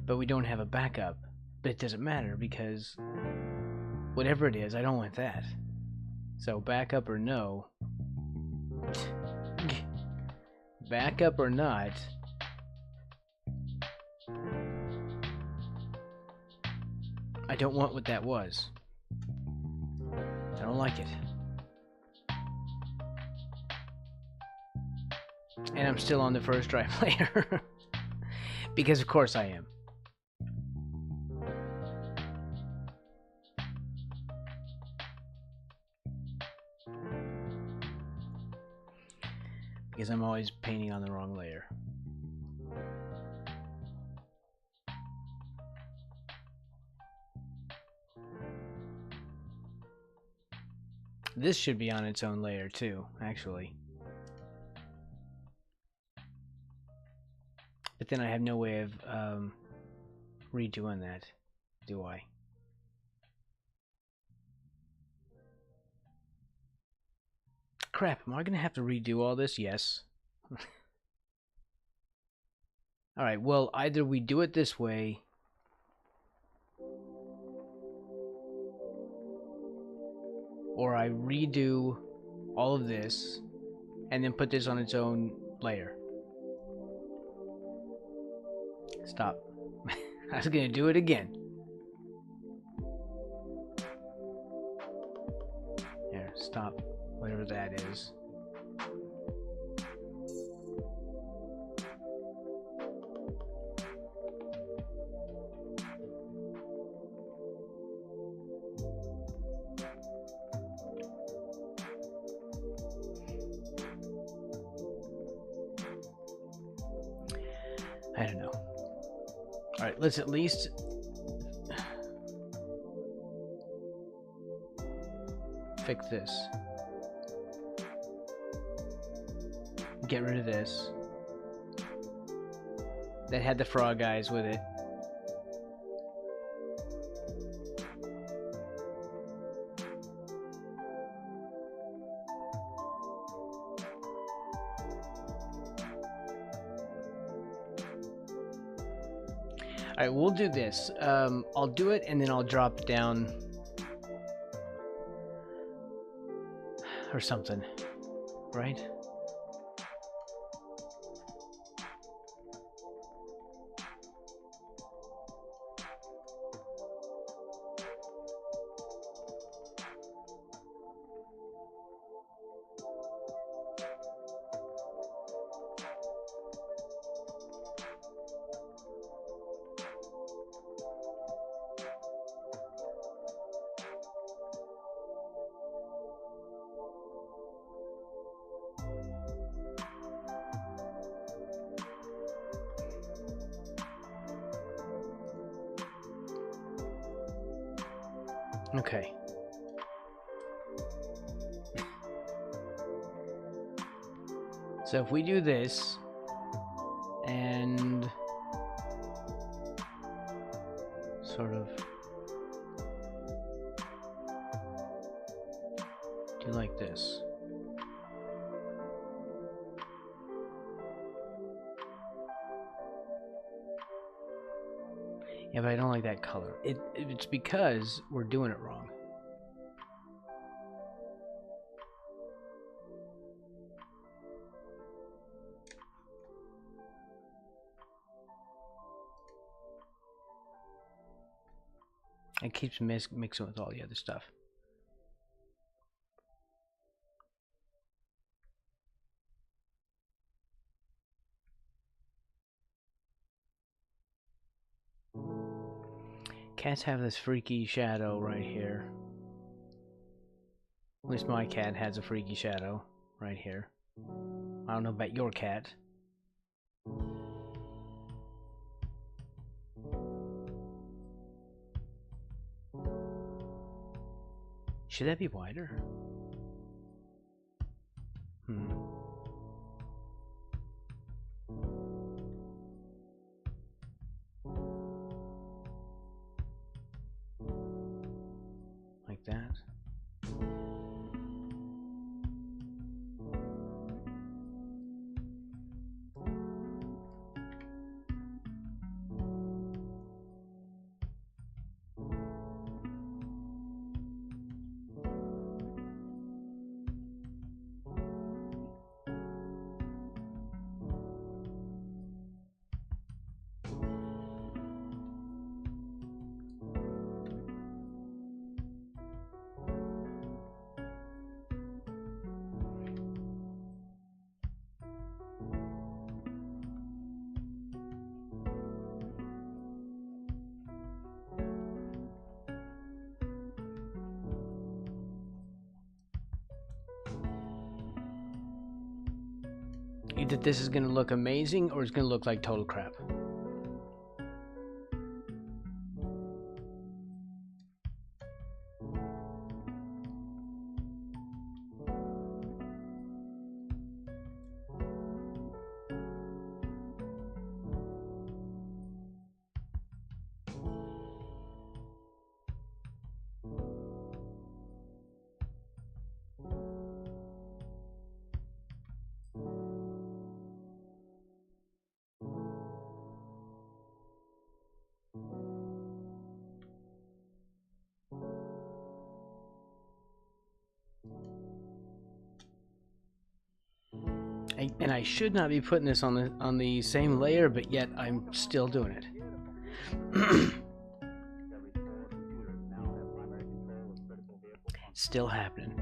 But we don't have a backup. But it doesn't matter because whatever it is, I don't want that. So backup or no. Backup or not. I don't want what that was. I don't like it. And I'm still on the first drive layer. Because of course I am. Because I'm always painting on the wrong layer. This should be on its own layer too, actually. But then I have no way of redoing that, do I? Crap, am I gonna have to redo all this? Yes. Alright, well, either we do it this way, or I redo all of this, and then put this on its own layer. Stop. I was gonna do it again. There, stop. Whatever that is. I don't know. Alright, let's at least fix this. Get rid of this. That had the frog eyes with it. Alright, we'll do this. I'll do it and then I'll drop down or something, right? Okay. So if we do this and sort of do like this. Yeah, but I don't like that color. It's because we're doing it wrong. It keeps mixing with all the other stuff. Cats have this freaky shadow right here. At least my cat has a freaky shadow right here. I don't know about your cat. Should that be wider? Like that. Either this is going to look amazing or it's going to look like total crap. And I should not be putting this on the same layer, but yet I'm still doing it. Still happening.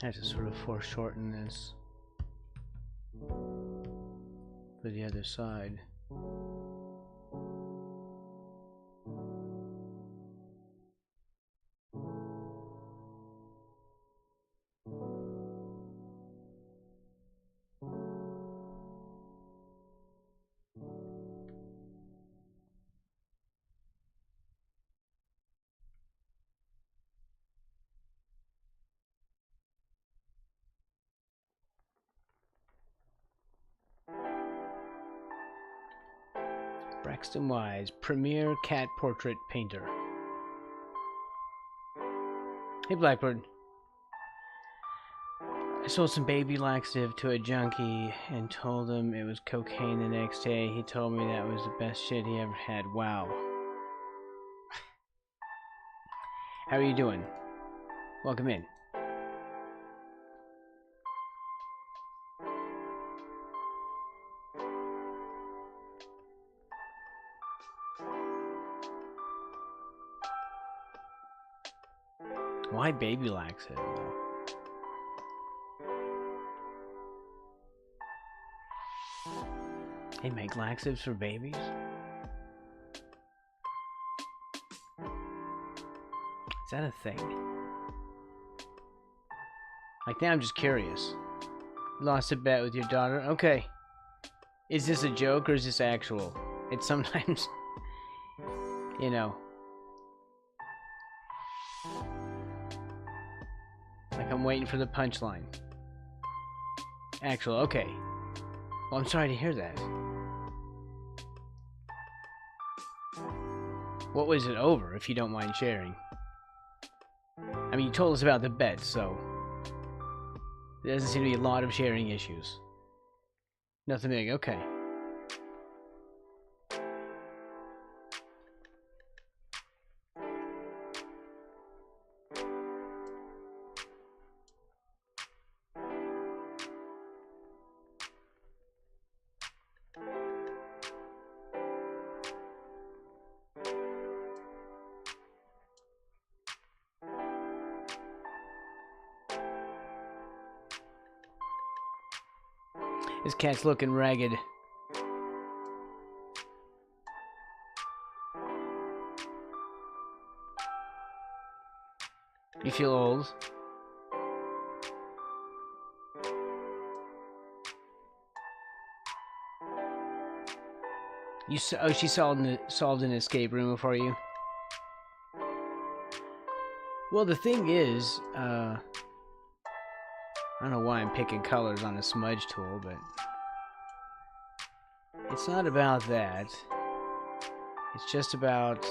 I have to sort of foreshorten this for the other side. Braxton Wise, premier cat portrait painter. Hey Blackbird. I sold some baby laxative to a junkie and told him it was cocaine the next day. He told me that was the best shit he ever had. Wow. How are you doing? Welcome in. Why baby laxative though? They make laxatives for babies? Is that a thing? Like, now I'm just curious. Lost a bet with your daughter? Okay. Is this a joke or is this actual? It's sometimes, you know. Like, I'm waiting for the punchline. Actual, okay. Well, I'm sorry to hear that. What was it over, if you don't mind sharing? I mean, you told us about the bet, so there doesn't seem to be a lot of sharing issues. Nothing big, okay. This cat's looking ragged. You feel old? Oh, she solved an escape room for you? Well, the thing is, I don't know why I'm picking colors on a smudge tool, but it's not about that. It's just about,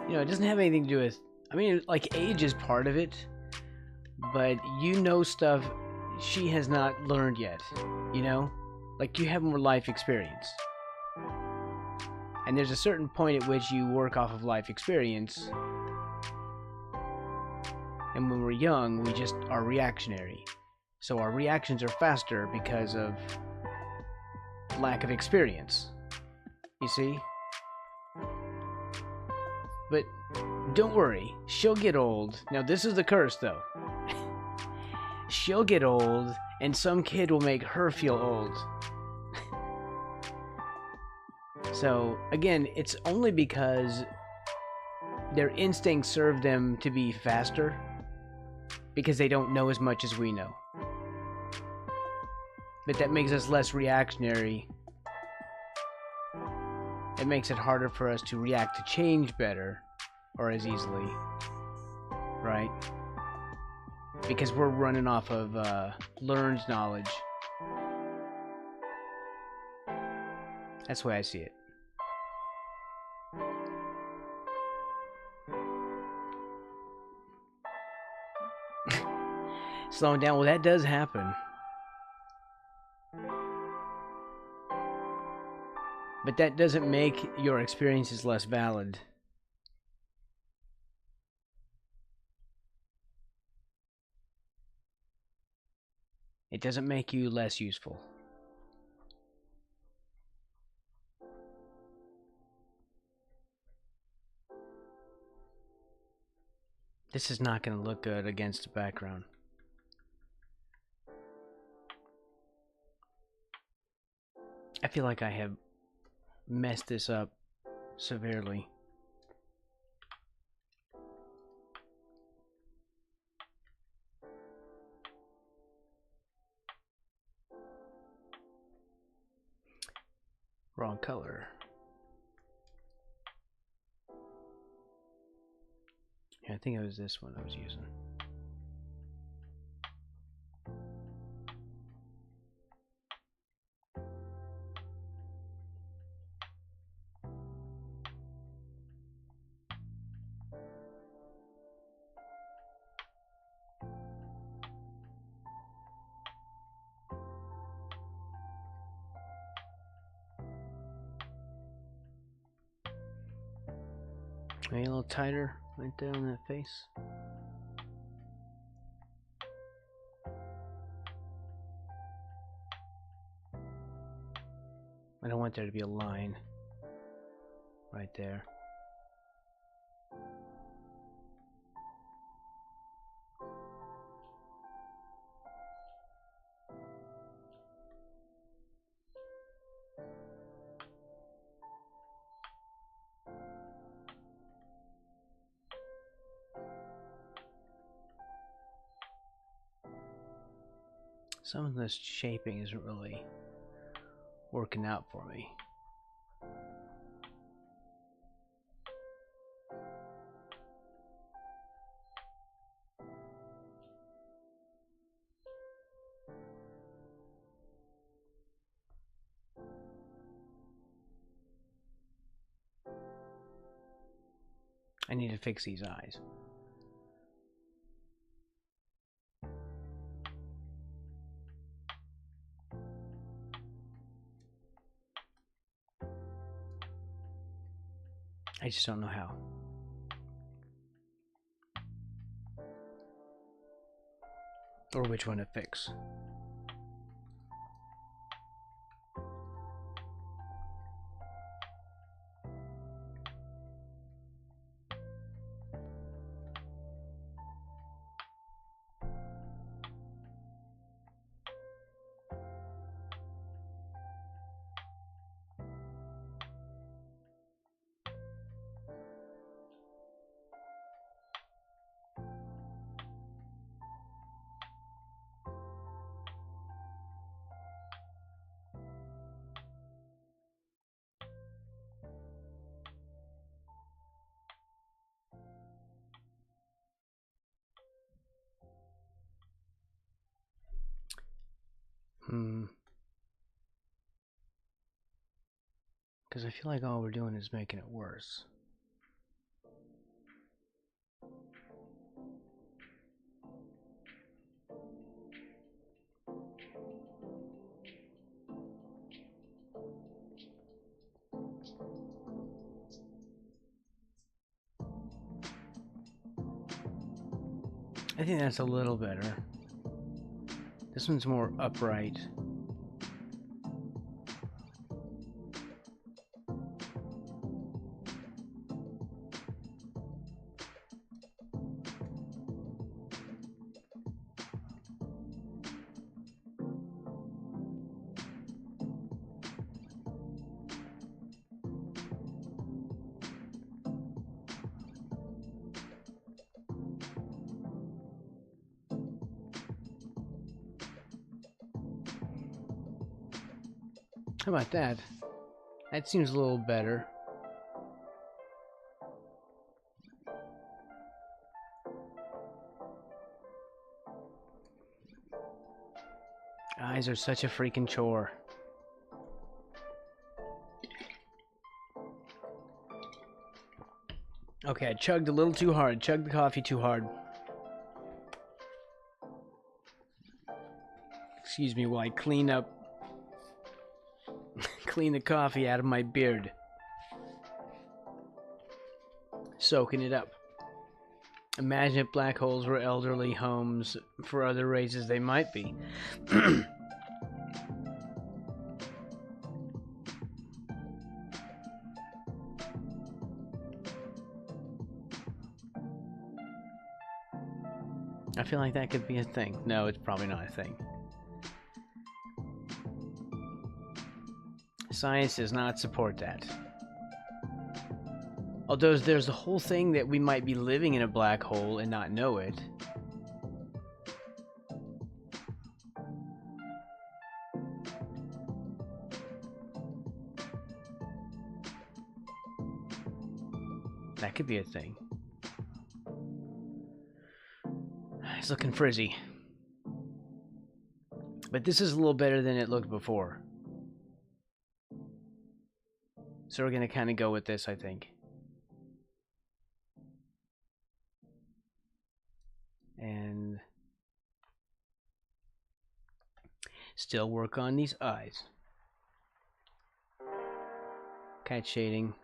you know, it doesn't have anything to do with, I mean, like, age is part of it, but you know stuff she has not learned yet, you know? Like, you have more life experience. And there's a certain point at which you work off of life experience. And when we're young, we just are reactionary. So our reactions are faster because of lack of experience. You see? But don't worry, she'll get old. Now this is the curse though. She'll get old and some kid will make her feel old. So again, it's only because their instincts serve them to be faster. Because they don't know as much as we know. But that makes us less reactionary. It makes it harder for us to react to change better, or as easily. Right? Because we're running off of learned knowledge. That's the way I see it. Slowing down, well, that does happen. But that doesn't make your experiences less valid. It doesn't make you less useful. This is not going to look good against the background. I feel like I have messed this up severely. Wrong color. Yeah, I think it was this one I was using. Maybe a little tighter right there on that face. I don't want there to be a line right there. Some of this shaping isn't really working out for me. I need to fix these eyes. I just don't know how. Or which one to fix. Because I feel like all we're doing is making it worse. I think that's a little better. This one's more upright. How about that? That seems a little better. Eyes are such a freaking chore. Okay, I chugged a little too hard. Chugged the coffee too hard. Excuse me while I clean up clean the coffee out of my beard. Soaking it up. Imagine if black holes were elderly homes for other races. They might be. I feel like that could be a thing. No, it's probably not a thing. Science does not support that. Although there's the whole thing that we might be living in a black hole and not know it. That could be a thing. It's looking frizzy. But this is a little better than it looked before. So we're gonna kind of go with this, I think. And still work on these eyes. Cat shading.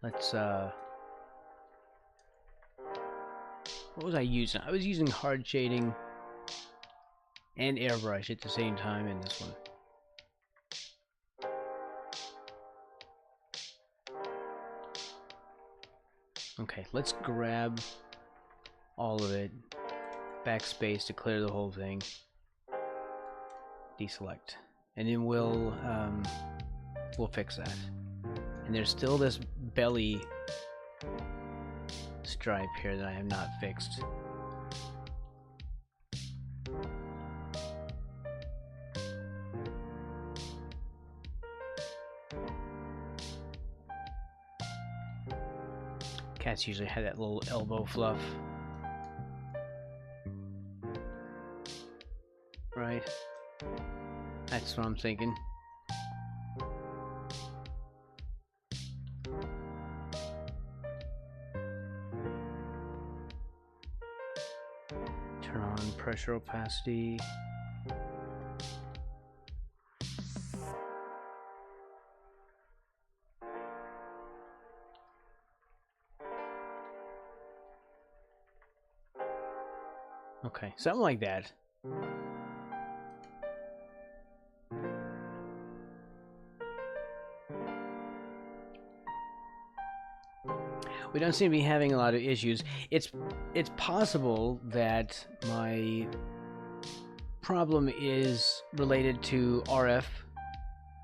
Let's what was I using? I was using hard shading and airbrush at the same time in this one. Okay, let's grab all of it. Backspace to clear the whole thing. Deselect. And then we'll fix that. And there's still this belly stripe here that I have not fixed. Cats usually have that little elbow fluff. Right? That's what I'm thinking. Turn on pressure opacity. Okay, something like that. We don't seem to be having a lot of issues. It's possible that my problem is related to RF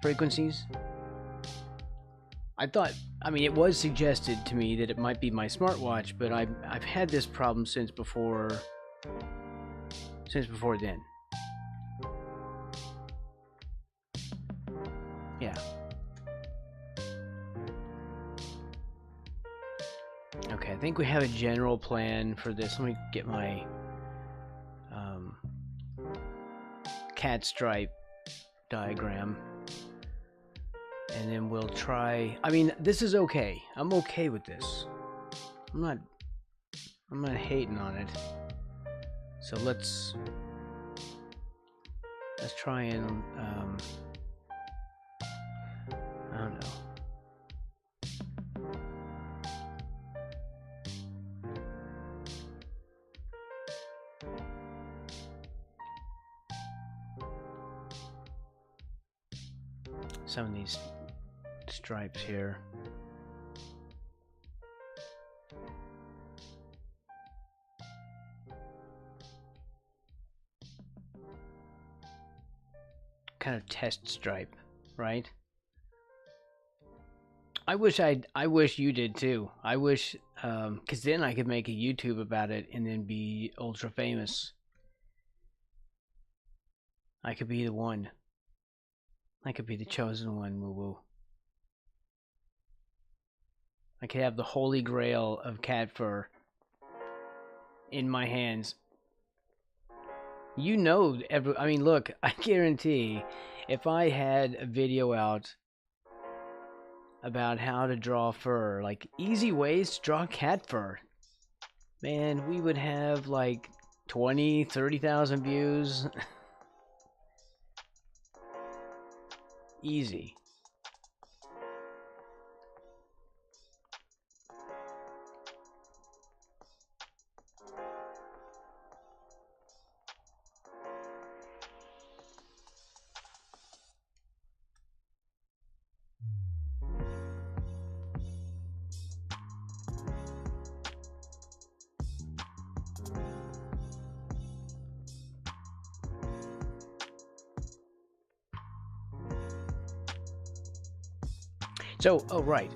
frequencies. I mean, it was suggested to me that it might be my smartwatch, but I've had this problem since before then. Yeah. Okay, I think we have a general plan for this. Let me get my cat stripe diagram. And then we'll try... I mean, this is okay. I'm okay with this. I'm not hating on it. So let's try and I don't know. Some of these stripes here. Kind of test stripe, right? I wish you did too. I wish, cause then I could make a YouTube about it and then be ultra famous. I could be the one. I could be the chosen one, woo woo. I could have the holy grail of cat fur in my hands. You know, I mean, look, I guarantee if I had a video out about how to draw fur, like easy ways to draw cat fur, man, we would have like 20, 30,000 views. Easy. So, oh right,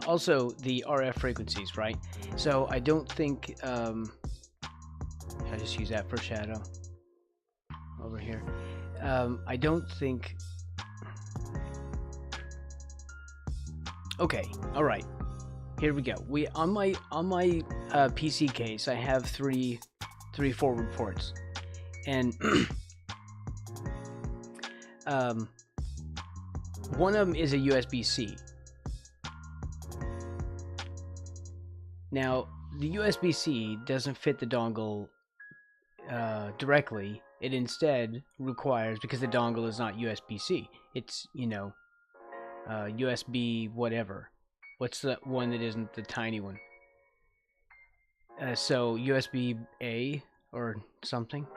also the RF frequencies, right? So I don't think, I just use that for shadow over here. I don't think, okay, all right, here we go. On my PC case, I have three forward ports, and one of them is a USB-C. Now, the USB-C doesn't fit the dongle directly. It instead requires, because the dongle is not USB-C, it's, you know, USB whatever. What's the one that isn't the tiny one? So USB-A or something.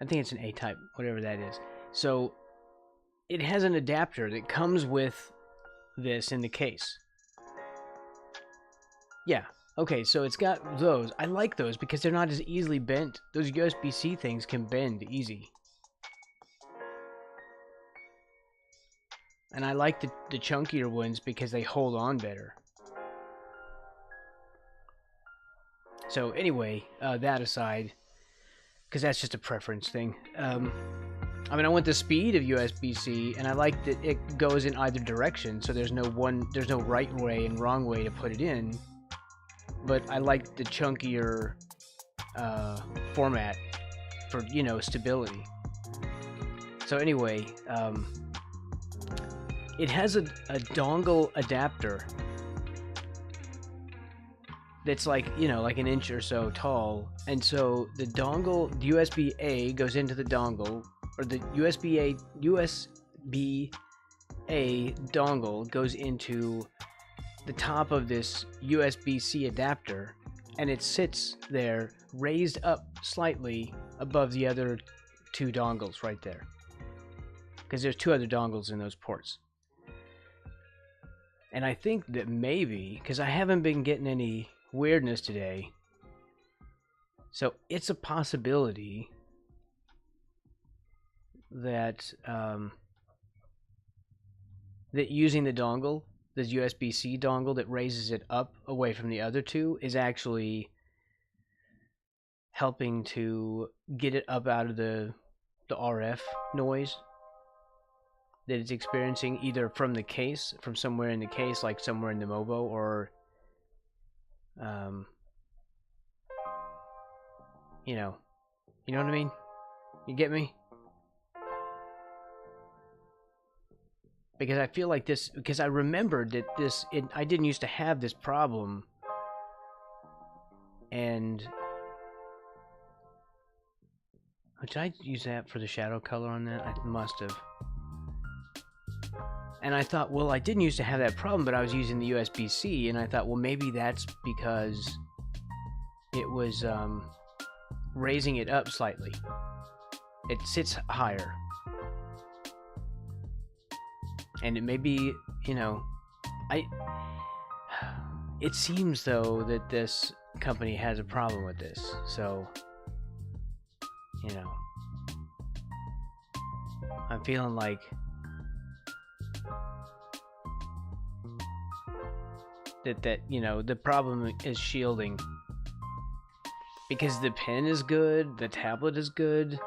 I think it's an A-type, whatever that is. So it has an adapter that comes with this in the case. Yeah. Okay, so it's got those. I like those because they're not as easily bent. Those USB-C things can bend easy. And I like the chunkier ones because they hold on better. So anyway, that aside, because that's just a preference thing. I mean, I want the speed of USB-C, and I like that it goes in either direction, so there's no right way and wrong way to put it in. But I like the chunkier format for, you know, stability. So anyway, it has a dongle adapter that's like, you know, like an inch or so tall, and so the dongle, the USB-A goes into the dongle, or the USB-A dongle goes into the top of this USB-C adapter, and it sits there raised up slightly above the other two dongles right there, because there's two other dongles in those ports. And I think that maybe, because I haven't been getting any weirdness today, so it's a possibility that that using the dongle, the USB-C dongle that raises it up away from the other two, is actually helping to get it up out of the RF noise that it's experiencing, either from the case, from somewhere in the case, like somewhere in the Mobo, or you know what I mean? You get me? Because I feel like this, because I remembered that I didn't used to have this problem, and did I use that for the shadow color on that? I must have. And I thought, well, I didn't used to have that problem, but I was using the USB-C, and I thought, well, maybe that's because it was raising it up slightly. It sits higher. And it may be, you know, it seems, though, that this company has a problem with this. So, you know, I'm feeling like that you know, the problem is shielding, because the pen is good, the tablet is good.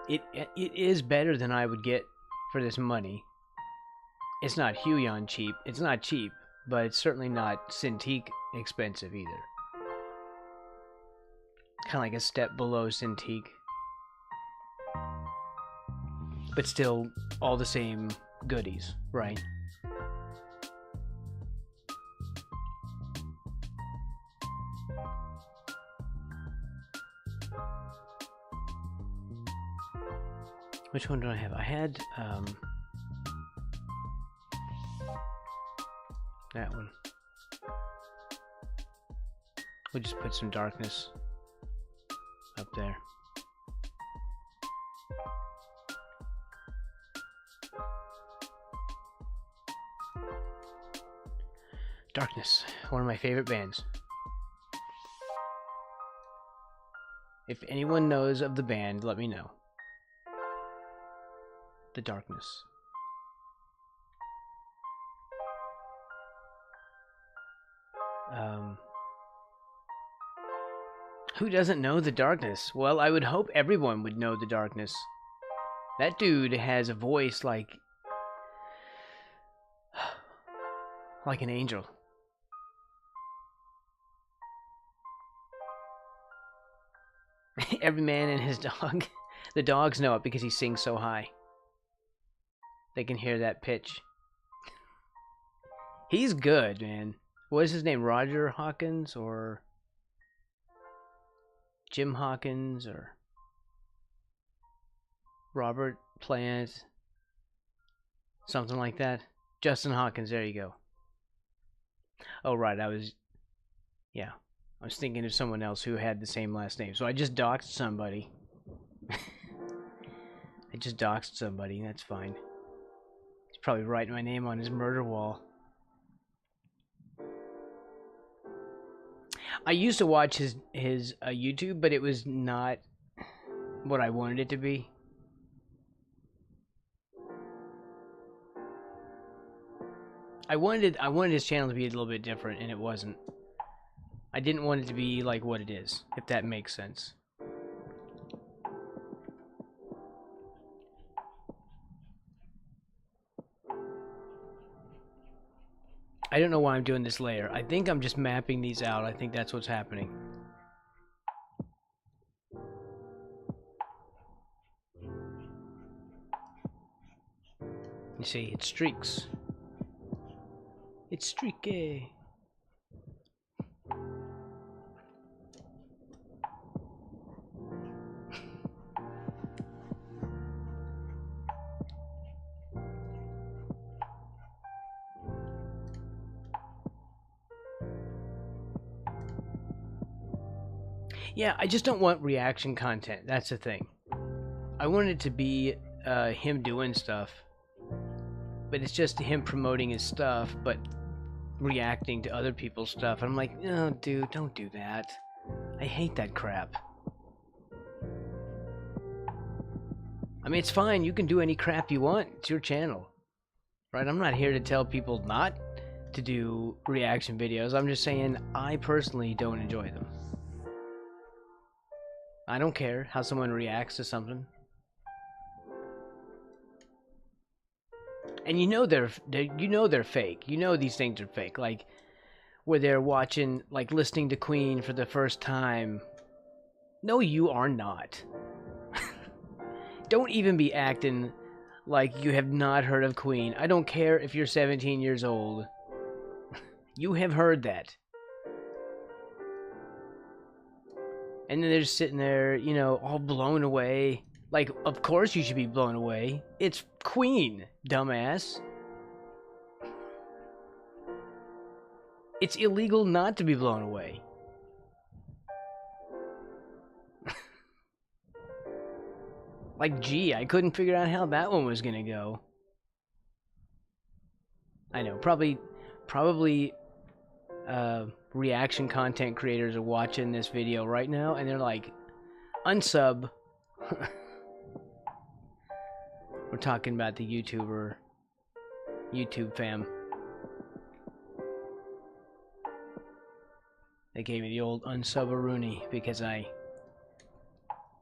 It is better than I would get for this money. It's not Huion cheap. It's not cheap, but it's certainly not Cintiq expensive either. Kind of like a step below Cintiq, but still all the same goodies, right? Which one do I have? I had that one. We'll just put some darkness up there. Darkness, one of my favorite bands. If anyone knows of the band, let me know. The Darkness. Who doesn't know The Darkness? Well, I would hope everyone would know The Darkness. That dude has a voice like an angel. Every man and his dog. The dogs know it because he sings so high. They can hear that pitch. He's good, man. What is his name? Roger Hawkins or Jim Hawkins or Robert Plant? Something like that. Justin Hawkins, there you go. Oh, right, yeah. I was thinking of someone else who had the same last name. So I just doxed somebody. I just doxed somebody, that's fine. He's probably writing my name on his murder wall. I used to watch his YouTube, but it was not what I wanted it to be. I wanted his channel to be a little bit different, and it wasn't. I didn't want it to be like what it is, if that makes sense. I don't know why I'm doing this layer. I think I'm just mapping these out. I think that's what's happening. You see, it streaks. It's streaky. Yeah, I just don't want reaction content. That's the thing. I want it to be him doing stuff, but it's just him promoting his stuff, but reacting to other people's stuff. And I'm like, no, dude, don't do that. I hate that crap. I mean, it's fine. You can do any crap you want. It's your channel, right? I'm not here to tell people not to do reaction videos. I'm just saying I personally don't enjoy them. I don't care how someone reacts to something. And you know they're fake. You know these things are fake. Like where they're watching, like listening to Queen for the first time. No, you are not. Don't even be acting like you have not heard of Queen. I don't care if you're 17 years old. You have heard that. And then they're just sitting there, you know, all blown away. Like, of course you should be blown away. It's Queen, dumbass. It's illegal not to be blown away. Like, gee, I couldn't figure out how that one was gonna go. I know, probably, reaction content creators are watching this video right now, and they're like, unsub. We're talking about the YouTube fam. They gave me the old unsub-a-rooney because I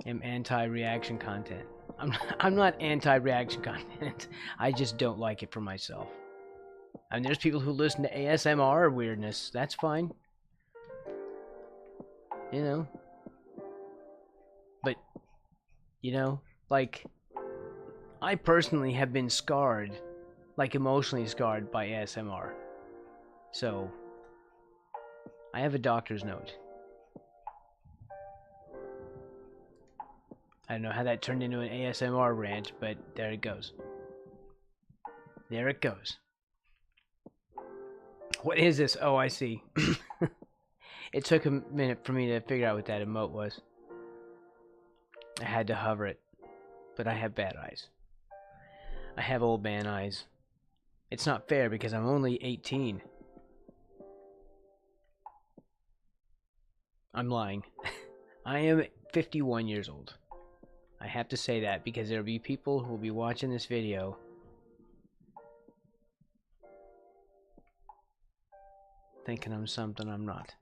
am anti-reaction content. I'm not anti-reaction content. I just don't like it for myself. I mean, there's people who listen to ASMR weirdness. That's fine. You know. But, you know, like, I personally have been scarred, like emotionally scarred by ASMR. So, I have a doctor's note. I don't know how that turned into an ASMR rant, but there it goes. There it goes. What is this? Oh, I see. It took a minute for me to figure out what that emote was. I had to hover it. But I have bad eyes. I have old man eyes. It's not fair because I'm only 18. I'm lying. I am 51 years old. I have to say that because there will be people who will be watching this video thinking I'm something I'm not.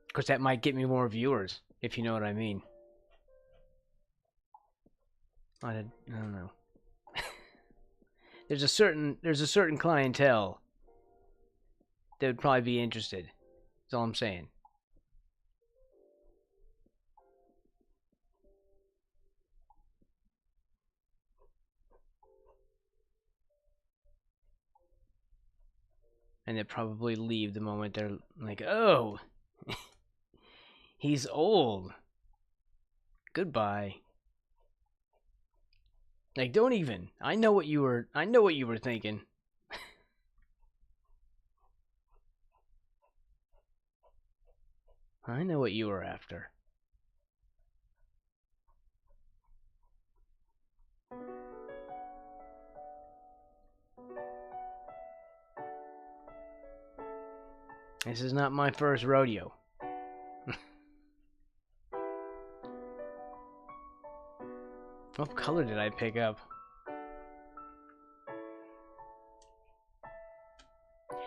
Of course, that might get me more viewers, if you know what I mean. I don't know. There's a certain clientele that would probably be interested. That's all I'm saying. And they'd probably leave the moment they're like, oh, he's old. Goodbye. Like, don't even. I know what you were thinking. I know what you were after. This is not my first rodeo. What color did I pick up?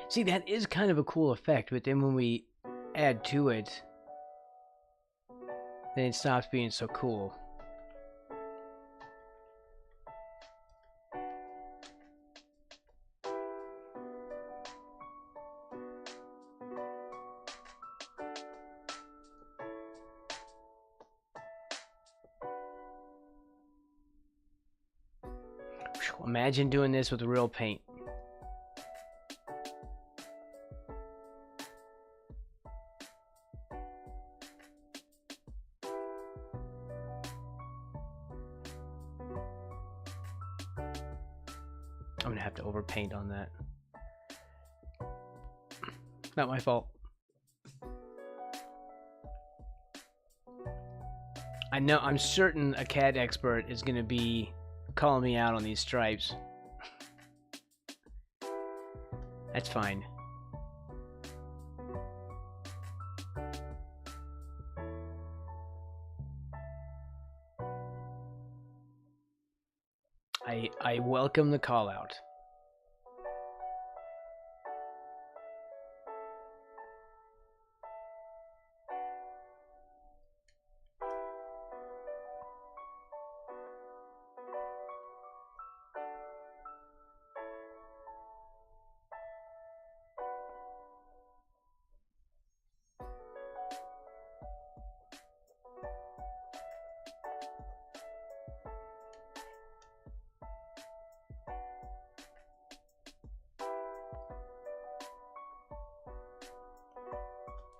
See, that is kind of a cool effect, but then when we add to it, then it stops being so cool. Imagine doing this with real paint. I'm gonna have to overpaint on that. Not my fault. I know, I'm certain a CAD expert is gonna be calling me out on these stripes. That's fine. I welcome the call out.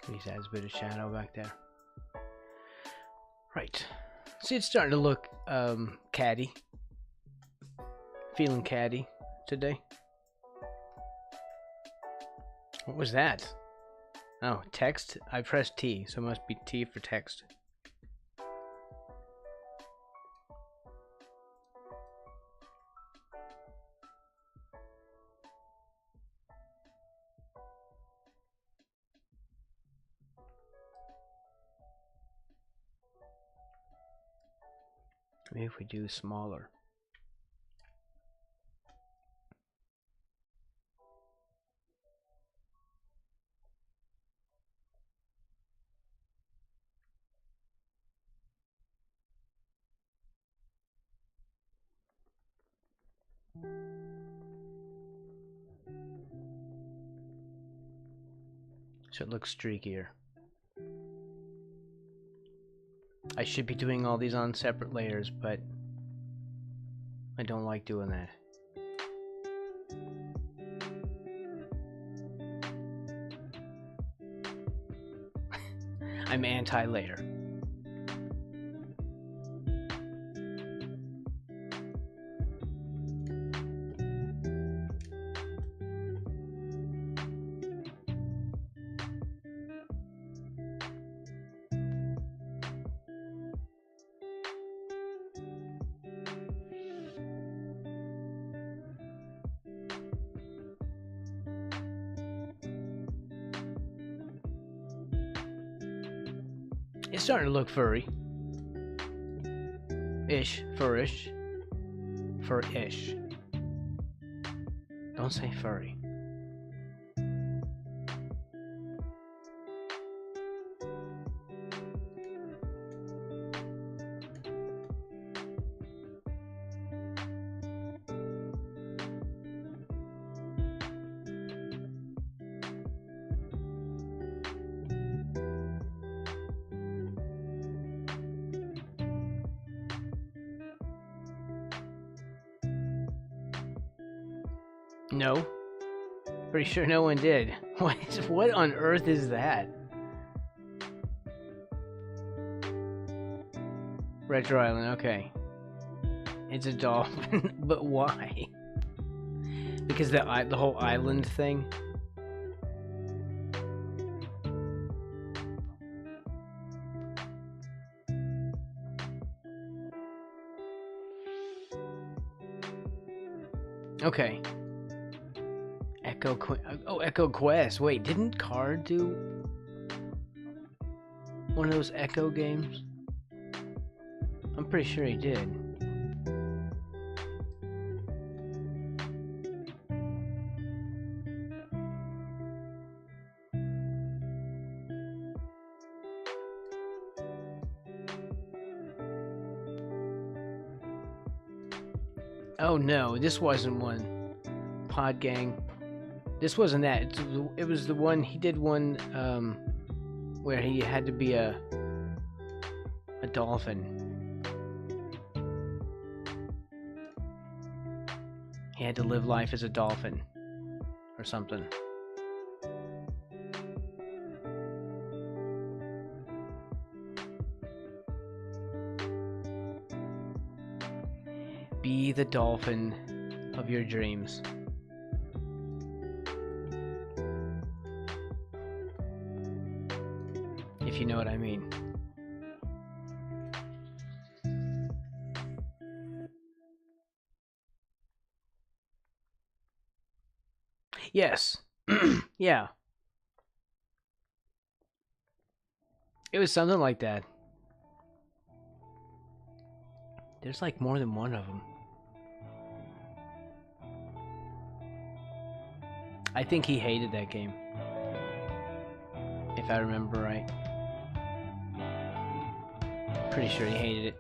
At least adds a bit of shadow back there. Right. See, it's starting to look caddy. Feeling caddy today. What was that? Oh, text? I pressed T, so it must be T for text. Maybe if we do smaller. So it looks streakier. I should be doing all these on separate layers, but I don't like doing that. I'm anti-layer. It's starting to look furry. Ish. Furish. Fur-ish. Don't say furry. No. Pretty sure no one did. What on earth is that? Retro Island, okay. It's a dolphin, but why? Because the whole island thing. Okay. Echo Quest. Wait, didn't Card do one of those Echo games? I'm pretty sure he did. Oh no, this wasn't one. Pod Gang. This wasn't that. It was the one he did one where he had to be a dolphin. He had to live life as a dolphin or something. Be the dolphin of your dreams. If you know what I mean. Yes. Yeah. It was something like that. There's like more than one of them. I think he hated that game. If I remember right. Pretty sure he hated it.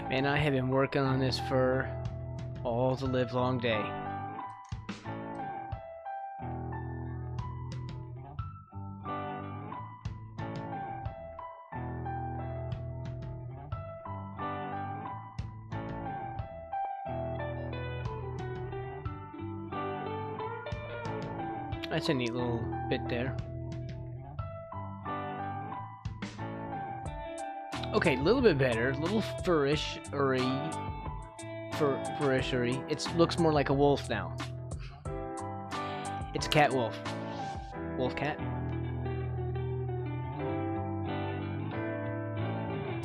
Man, I have been working on this for all the livelong day. That's a neat little bit there. Okay, a little bit better. A little furish-ery. It looks more like a wolf now. It's a cat wolf. Wolf cat.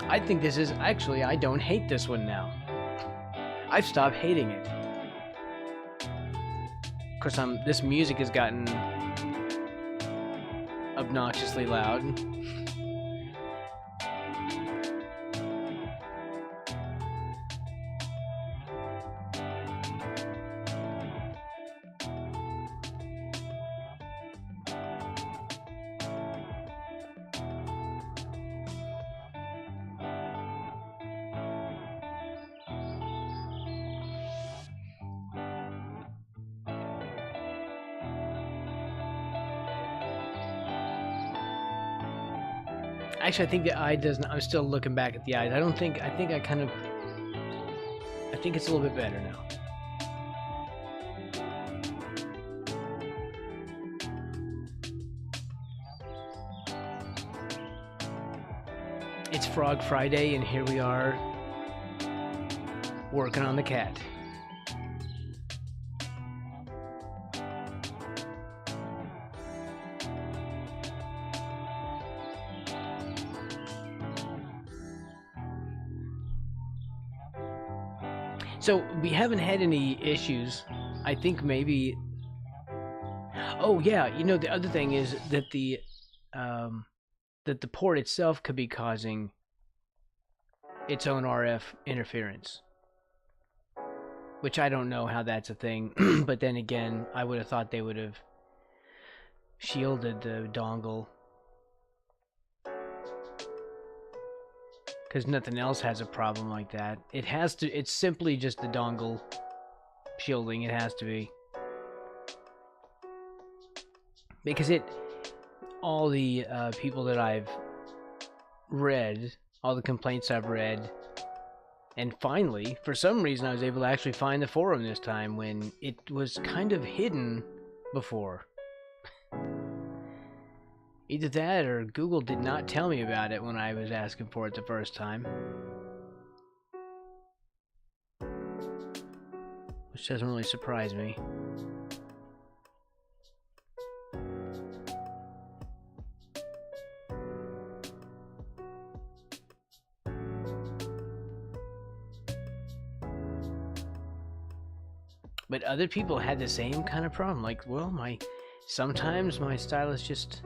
I think this is... Actually, I don't hate this one now. I've stopped hating it. Of course, this music has gotten obnoxiously loud. Actually, I think the eye doesn't. I'm still looking back at the eyes. I think I think it's a little bit better now. It's Frog Friday, and here we are working on the cat. So we haven't had any issues. I think maybe. Oh yeah, you know the other thing is that the port itself could be causing its own RF interference, which I don't know how that's a thing. But then again, I would have thought they would have shielded the dongle. Because nothing else has a problem like that. It has to. It's simply just the dongle shielding. It has to be. Because all the people that I've read, all the complaints I've read, And finally, for some reason, I was able to actually find the forum this time when it was kind of hidden before. Either that or Google did not tell me about it when I was asking for it the first time. Which doesn't really surprise me. But other people had the same kind of problem. Like, well, sometimes my stylus just,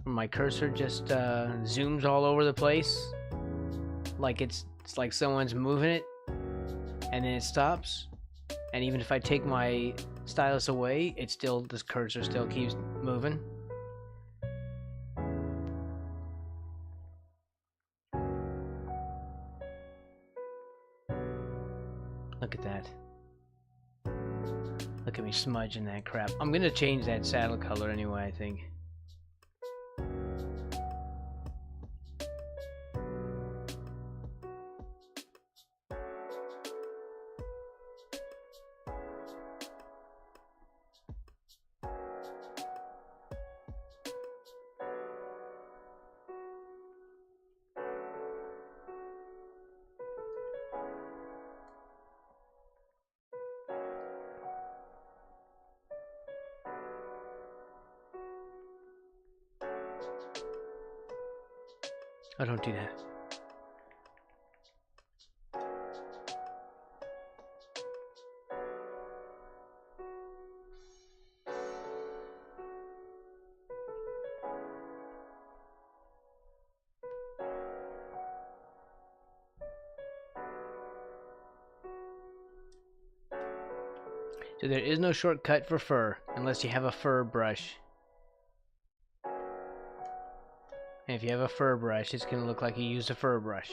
my cursor just zooms all over the place. Like it's like someone's moving it, and then it stops. And even if I take my stylus away, this cursor still keeps moving. Look at that. Look at me smudging that crap. I'm gonna change that saddle color anyway, I think. Oh, don't do that. So there is no shortcut for fur unless you have a fur brush. And if you have a fur brush, it's going to look like you used a fur brush.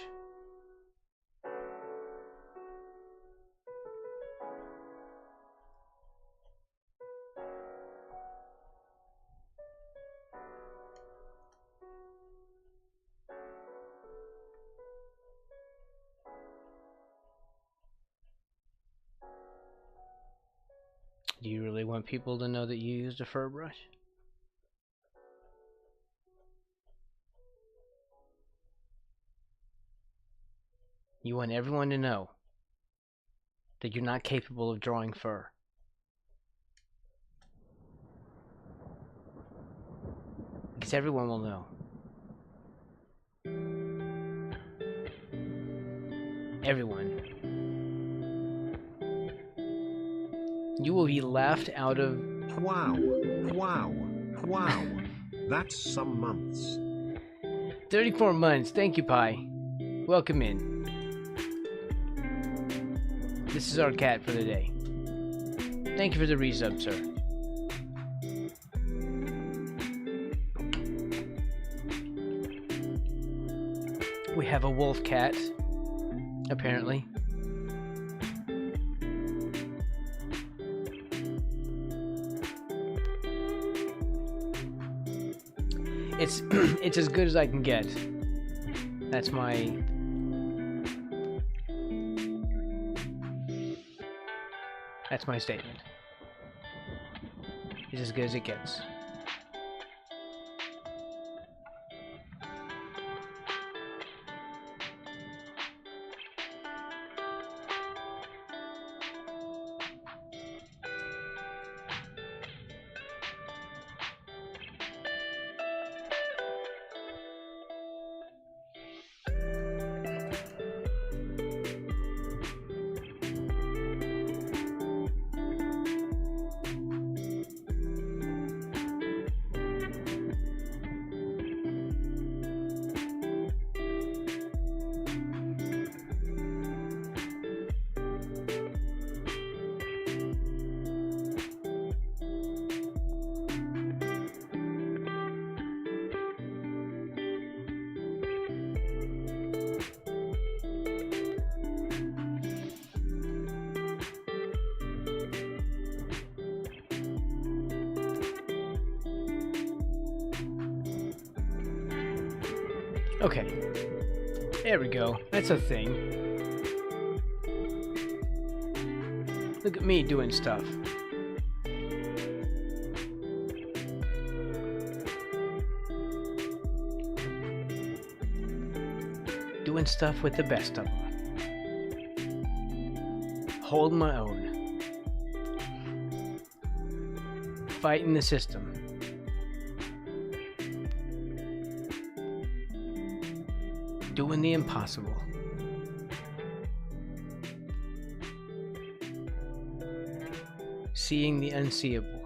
Do you really want people to know that you used a fur brush? You want everyone to know that you're not capable of drawing fur. Because everyone will know. Everyone. You will be laughed out of... Wow, wow, wow. That's some months. 34 months. Thank you, Pi. Welcome in. This is our cat for the day. Thank you for the resub, sir. We have a wolf cat, apparently. It's as good as I can get. That's my statement. It's as good as it gets. Okay. There we go. That's a thing. Look at me doing stuff. Doing stuff with the best of them. Holding my own. Fighting the system. Doing the impossible. Seeing the unseeable.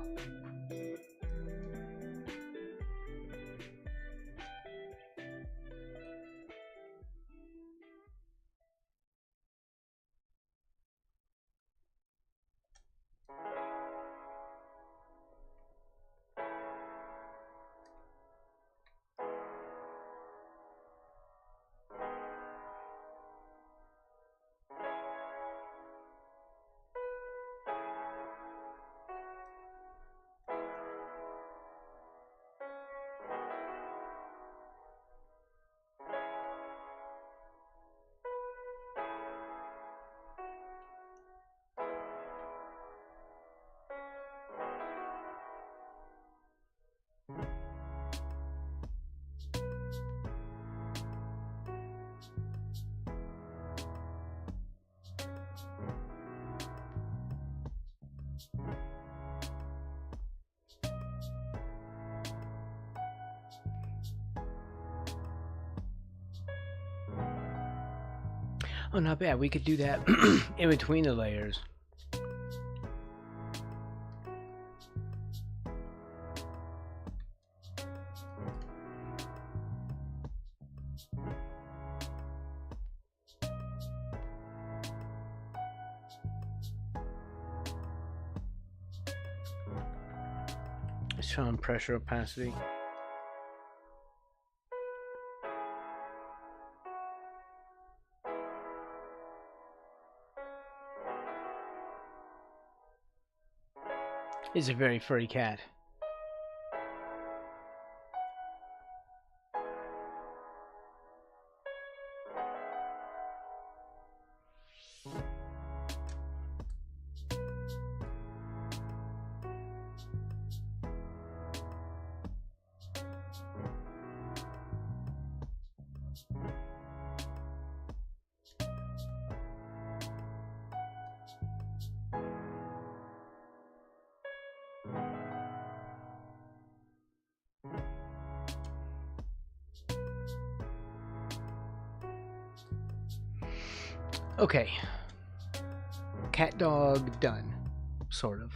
Oh, not bad. We could do that in between the layers. Let's try on pressure opacity. He's a very furry cat. Okay. Cat dog done. Sort of.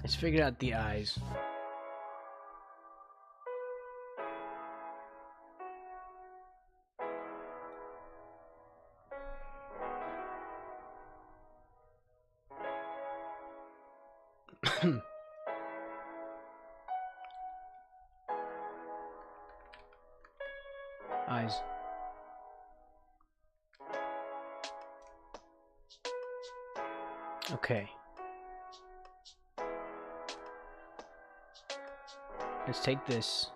Let's figure out the eyes. Eyes. Okay. Let's take this.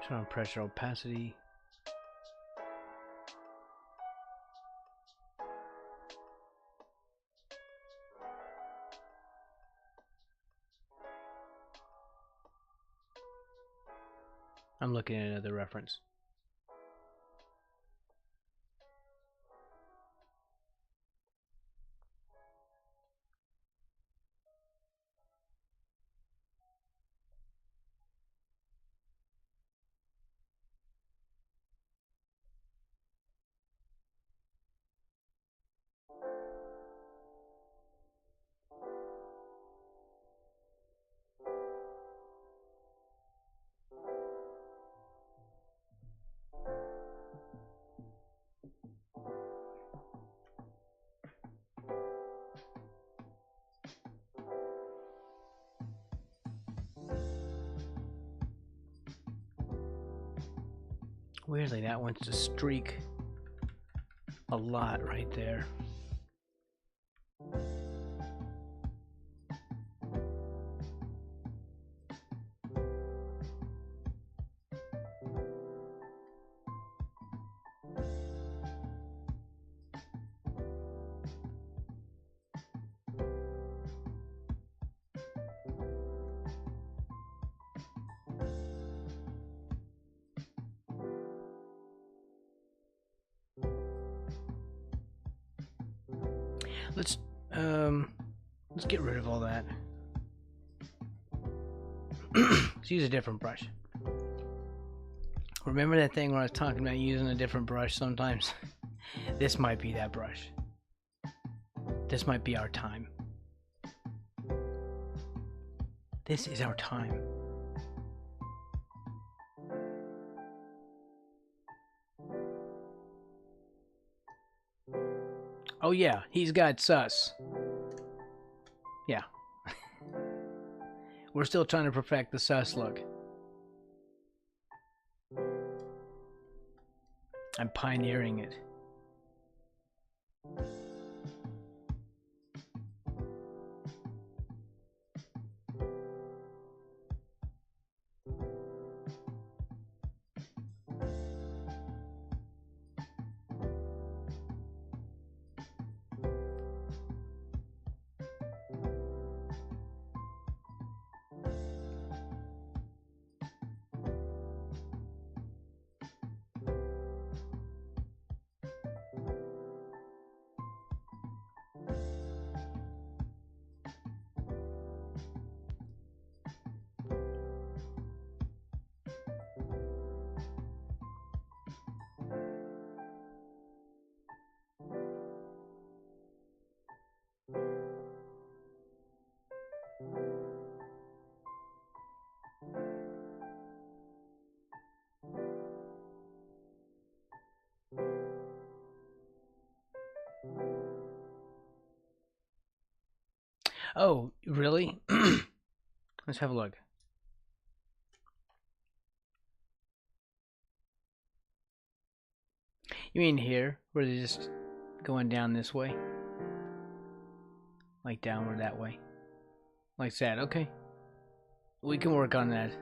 Turn on pressure opacity. I'm looking at another reference. Weirdly, that wants to streak a lot right there. Let's get rid of all that. Let's use a different brush. Remember that thing where I was talking about using a different brush sometimes? This might be that brush. This might be our time. This is our time. Oh yeah, he's got sus. Yeah. We're still trying to perfect the sus look. I'm pioneering it. Oh, really? Let's have a look. You mean here, where they're just going down this way? Like downward that way? Like that, okay. We can work on that.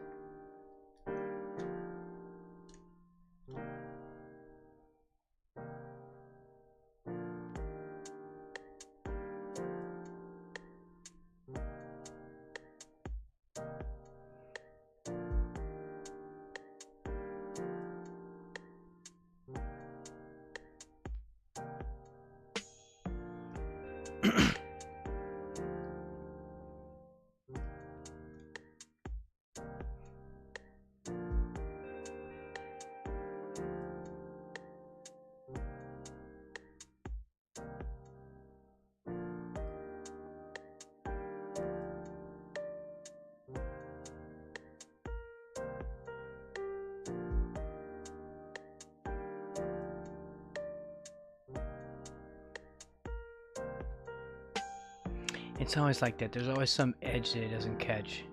It's always like that. There's always some edge that it doesn't catch.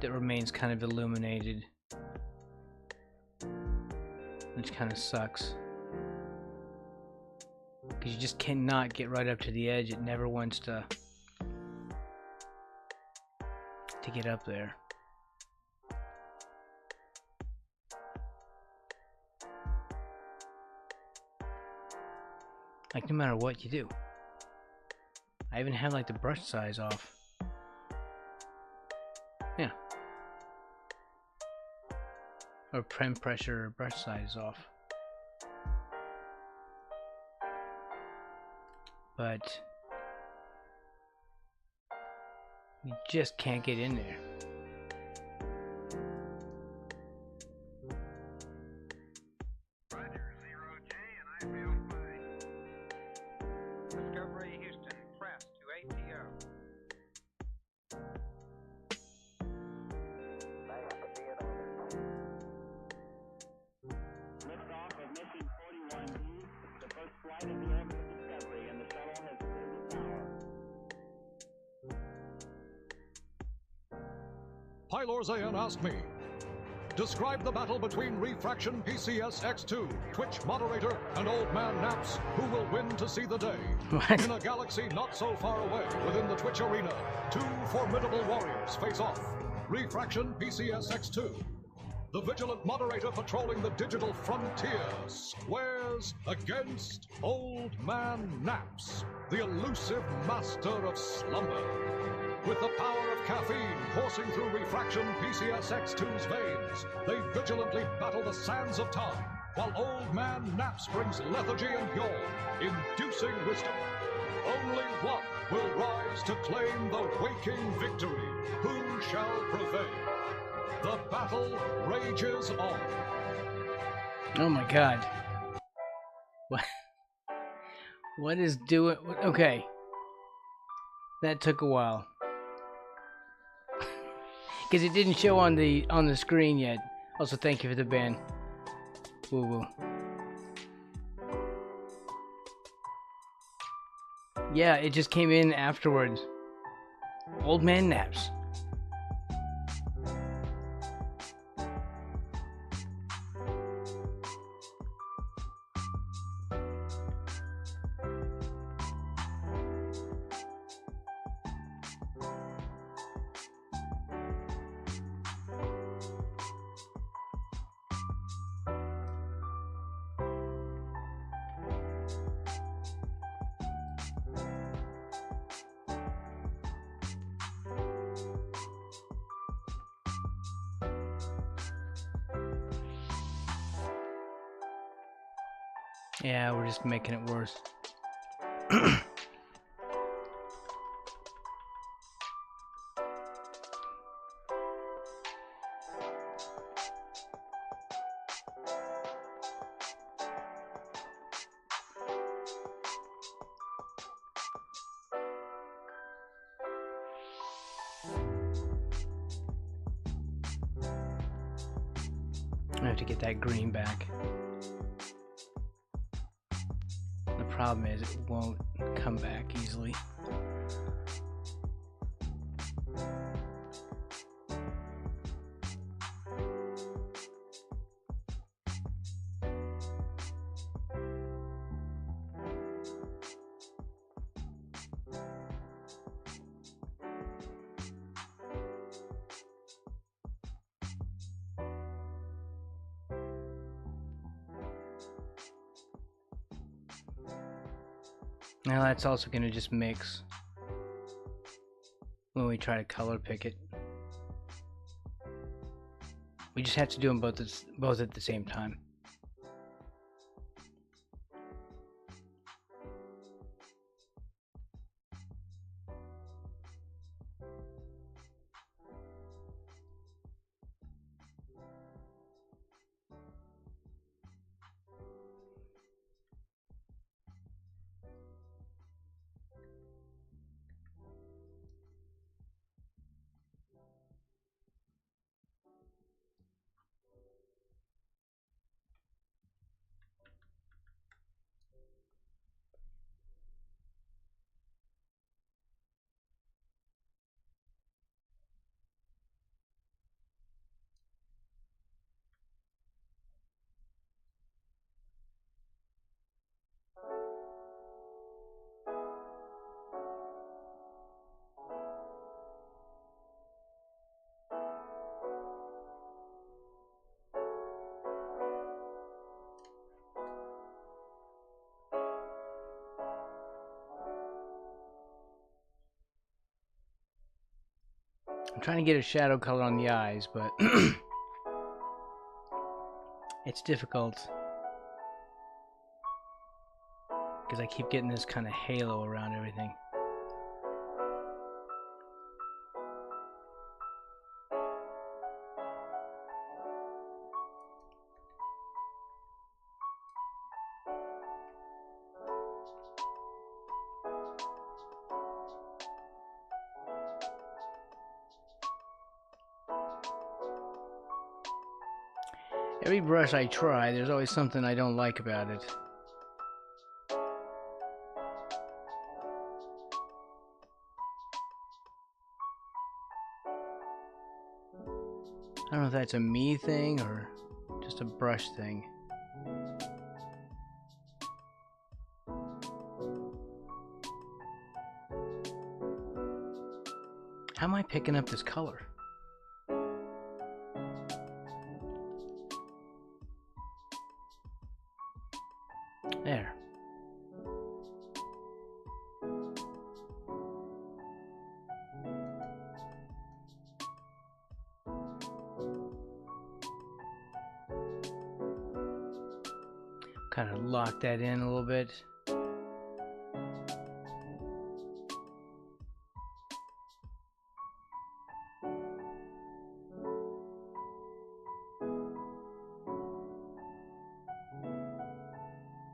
That remains kind of illuminated. Which kind of sucks. Because you just cannot get right up to the edge. It never wants to get up there. Like no matter what you do. I even have like the brush size off. Yeah. Or pen pressure or brush size off. But you just can't get in there. Pylorzayan asked me, Describe the battle between Refraction PCS X2, Twitch moderator, and Old Man Naps. Who will win to see the day? What? In a galaxy not so far away, within the Twitch arena, two formidable warriors face off. Refraction PCS X2. The vigilant moderator patrolling the digital frontier squares against Old Man Naps, the elusive master of slumber. With the power of caffeine coursing through Refraction PCS X2's veins, they vigilantly battle the sands of time, while Old Man Naps brings lethargy and yawn, inducing wisdom. Only one will rise to claim the waking victory. Who shall prevail? The battle rages on. Oh my god. What? What is doing? Okay. That took a while. Because it didn't show on the screen yet. Also, thank you for the ban. Woo woo. Yeah, it just came in afterwards. Old Man Naps. Yeah, we're just making it worse. I have to get that green back. The problem is it won't come back easily. Now that's also going to just mix when we try to color pick it. We just have to do them both at the same time. I'm trying to get a shadow color on the eyes, but it's difficult because I keep getting this kind of halo around everything. Every brush I try, there's always something I don't like about it. don't know if that's a me thing or just a brush thing. How am I picking up this color? There. Kind of lock that in a little bit.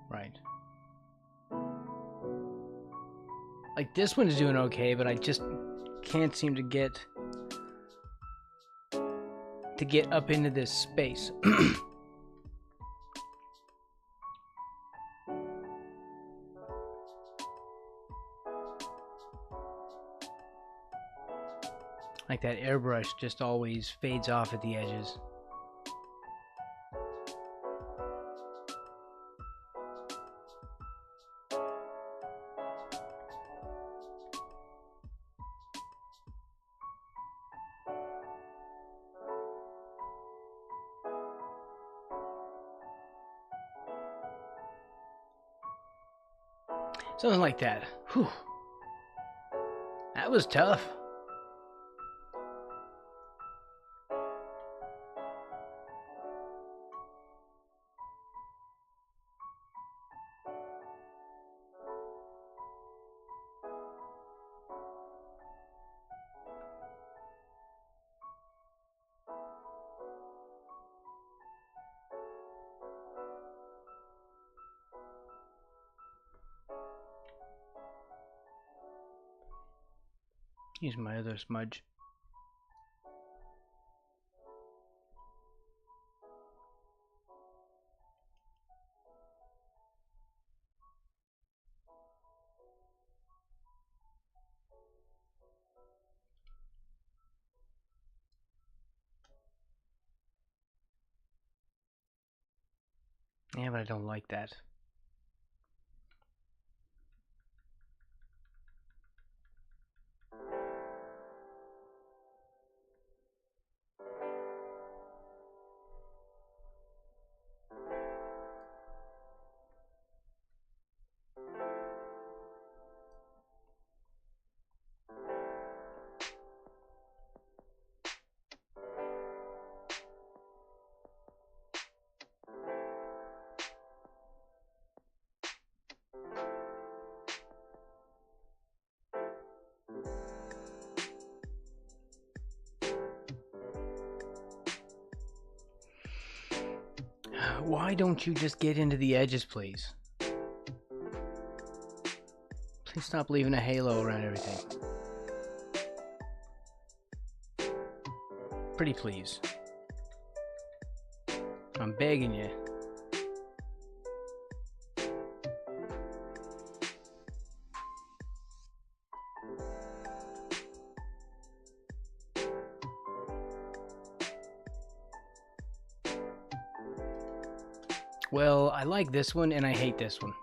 Right. Like this one is doing okay, but I just can't seem to get up into this space. Like that airbrush just always fades off at the edges. Something like that. Whew. That was tough. Use my other smudge. Yeah, but I don't like that. Why don't you just get into the edges, please? Please stop leaving a halo around everything. Pretty please. I'm begging you. Well, I like this one and I hate this one.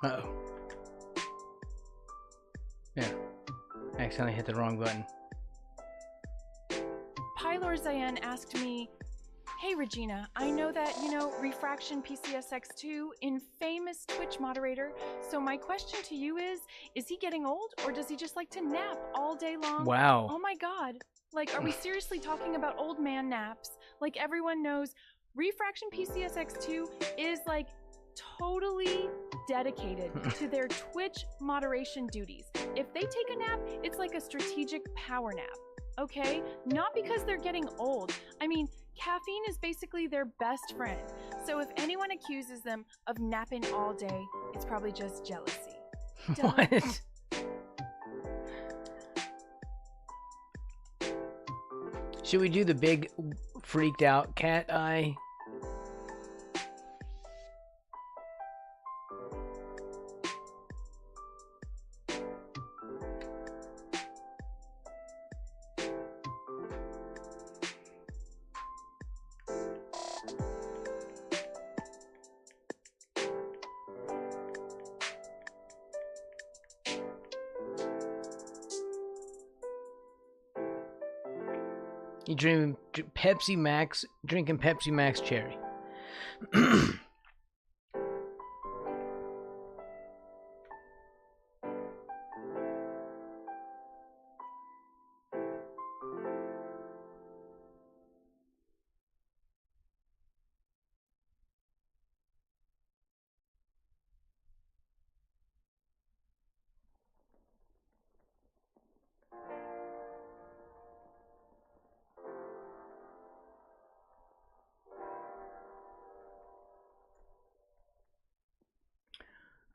Uh-oh. Yeah. I accidentally hit the wrong button. Pylor Zayan asked me, "Hey Regina, I know that, Refraction PCSX2, infamous Twitch moderator, so my question to you is he getting old or does he just like to nap all day long?" Wow. Oh my god. Like, are we seriously talking about old man naps? Like, everyone knows Refraction PCSX2 is like totally dedicated to their Twitch moderation duties. If they take a nap, it's like a strategic power nap. Okay? Not because they're getting old. I mean, caffeine is basically their best friend. So if anyone accuses them of napping all day, it's probably just jealousy. What? Should we do the big freaked out cat eye? You Pepsi Max, drinking Pepsi Max Cherry.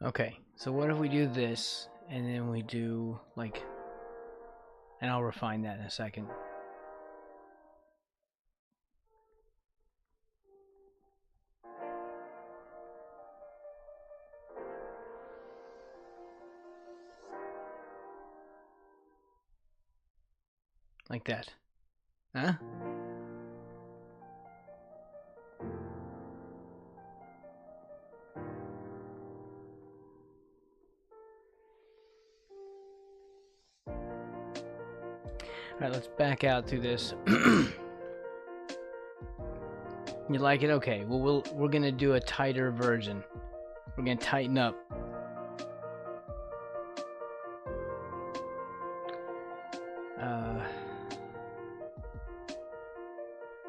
Okay, so what if we do this, and then we do, like, and I'll refine that in a second. Like that. Huh? Alright, let's back out through this. You like it? Okay. Well, we're gonna do a tighter version. We're gonna tighten up.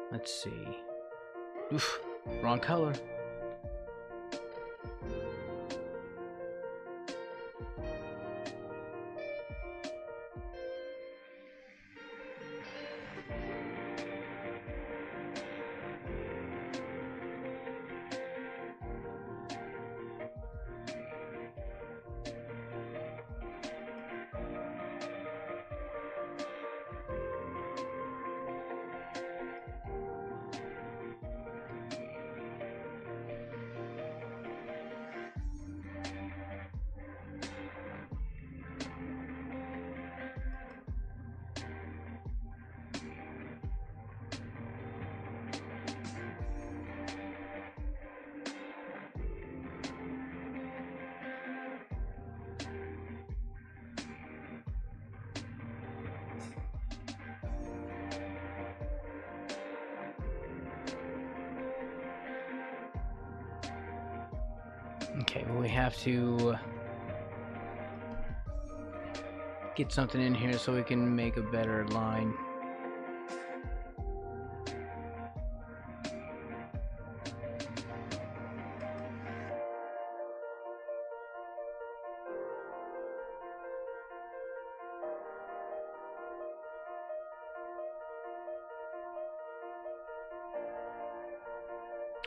Let's see. Oof, wrong color. Okay, well, we have to get something in here so we can make a better line.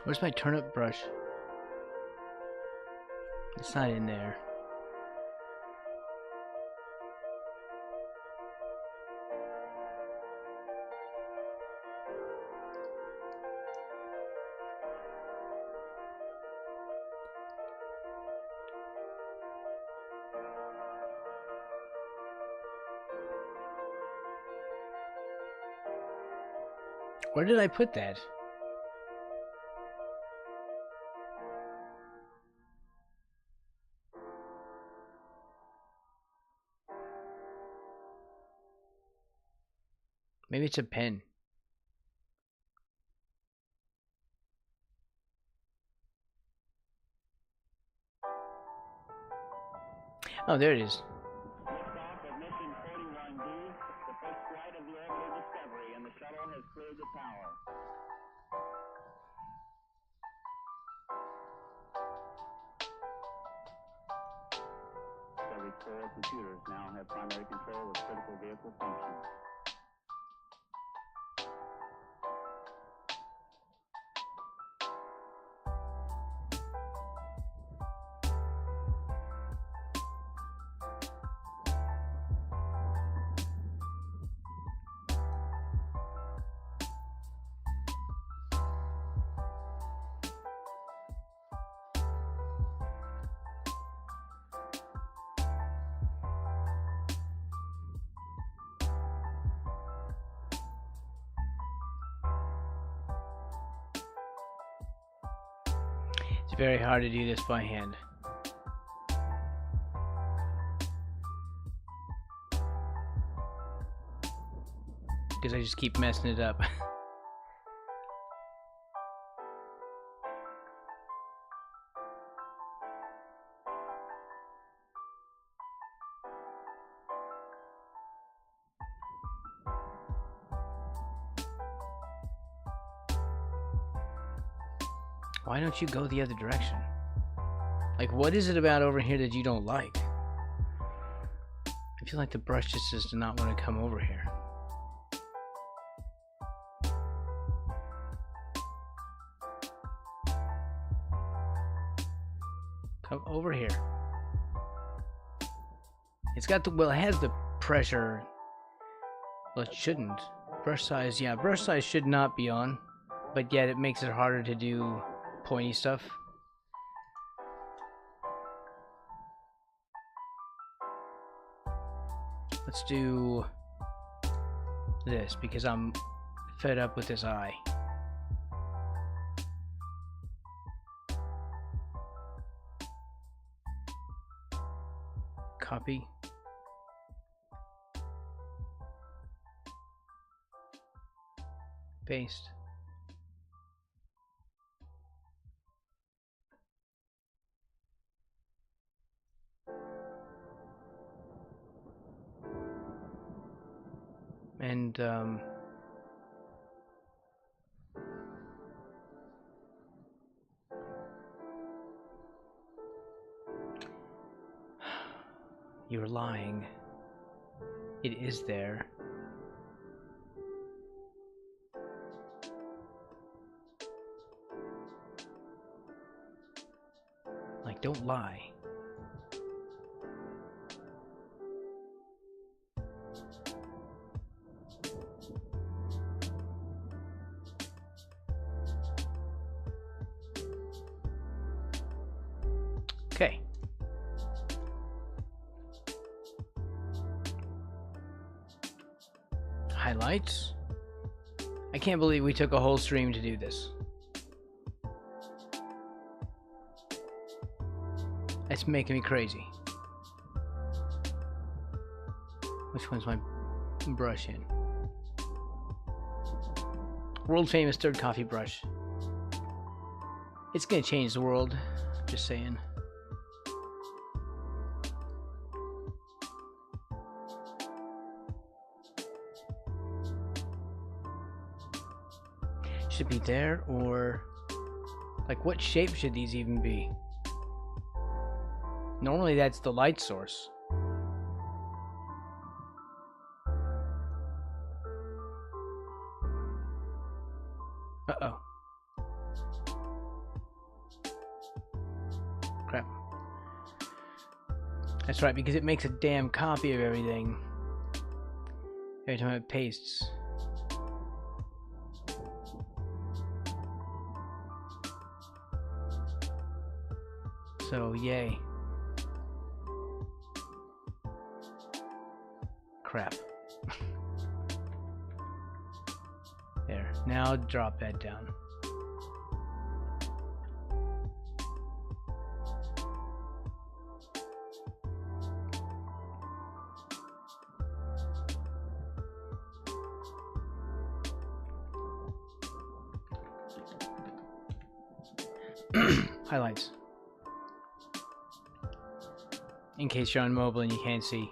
Where's my turnip brush? It's not in there. Where did I put that? Maybe it's a pen. Oh, there it is. Liftoff of mission 41B, the first flight of the orbital Discovery, and the shuttle has cleared the tower. Discovery's core computers now have primary control of critical vehicle functions. It's very hard to do this by hand. because I just keep messing it up. Why don't you go the other direction? Like, what is it about over here that you don't like? I feel like the brush just does not want to come over here. Come over here. It's got the, well, it has the pressure. Well, it shouldn't. Brush size, yeah, brush size should not be on. But yet it makes it harder to do pointy stuff. Let's do this because I'm fed up with this eye. Copy. Paste. And you're lying. It is there. Like, don't lie. Okay. Highlights. I can't believe we took a whole stream to do this. It's making me crazy. Which one's my brush in? World famous third coffee brush. It's gonna change the world. Just saying. Should be there, or like what shape should these even be? Normally that's the light source. Uh-oh. Crap. That's right, because it makes a damn copy of everything every time it pastes. So, yay. Crap. There. Now drop that down. Highlights. In case you're on mobile and you can't see.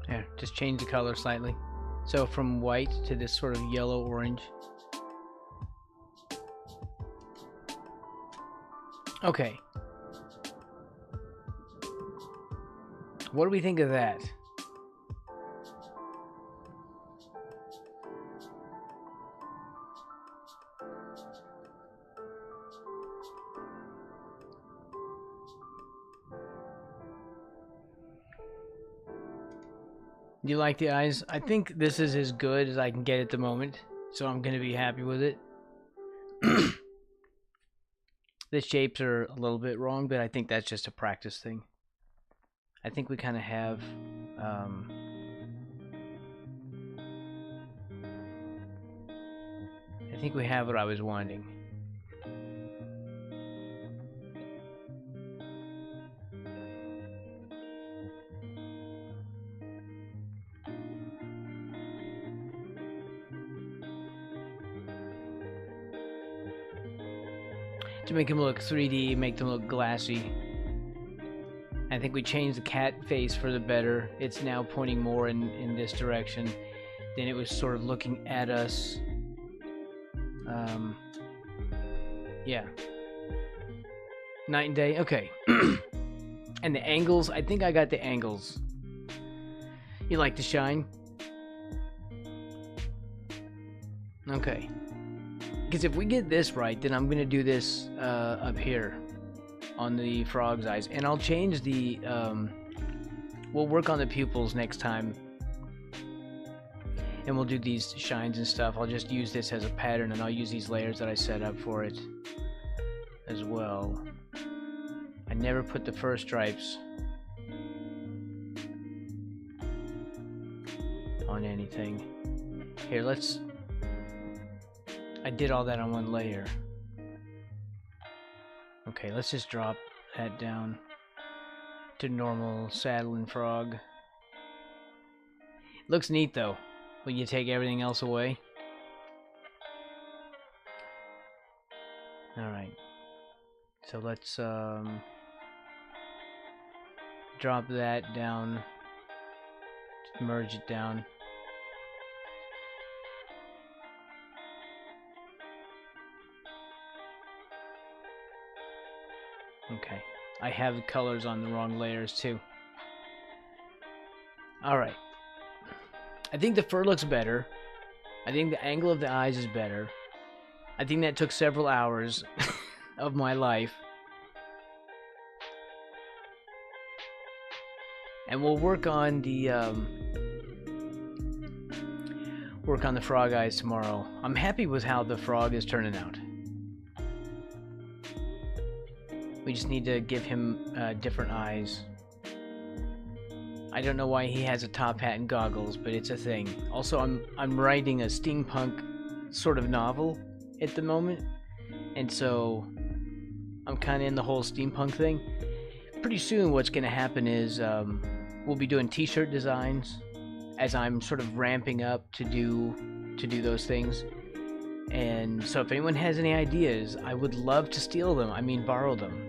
There, just change the color slightly. So from white to this sort of yellow-orange. Okay. What do we think of that? Do you like the eyes? I think this is as good as I can get at the moment, so I'm gonna be happy with it. The shapes are a little bit wrong, but I think that's just a practice thing. I think we kind of have I think we have what I was wanting. To make them look 3D, make them look glassy. I think we changed the cat face for the better. It's now pointing more in this direction than it was sort of looking at us. Yeah. Night and day, okay. And the angles, I think I got the angles. You like the shine? Okay. Because if we get this right, then I'm going to do this up here on the frog's eyes. And I'll change the... we'll work on the pupils next time. And we'll do these shines and stuff. I'll just use this as a pattern, and I'll use these layers that I set up for it as well. I never put the fur stripes on anything. Here, let's... I did all that on one layer. Okay, let's just drop that down to normal saddle and frog. Looks neat though, when you take everything else away. Alright. So let's drop that down. Merge it down. Okay, I have the colors on the wrong layers too. Alright. I think the fur looks better. I think the angle of the eyes is better. I think that took several hours of my life. And we'll work on the frog eyes tomorrow. I'm happy with how the frog is turning out. We just need to give him different eyes. I don't know why he has a top hat and goggles, but it's a thing. Also, I'm writing a steampunk sort of novel at the moment, and so I'm kind of in the whole steampunk thing. Pretty soon, what's going to happen is we'll be doing T-shirt designs as I'm sort of ramping up to do those things. And so, if anyone has any ideas, I would love to steal them. I mean, borrow them.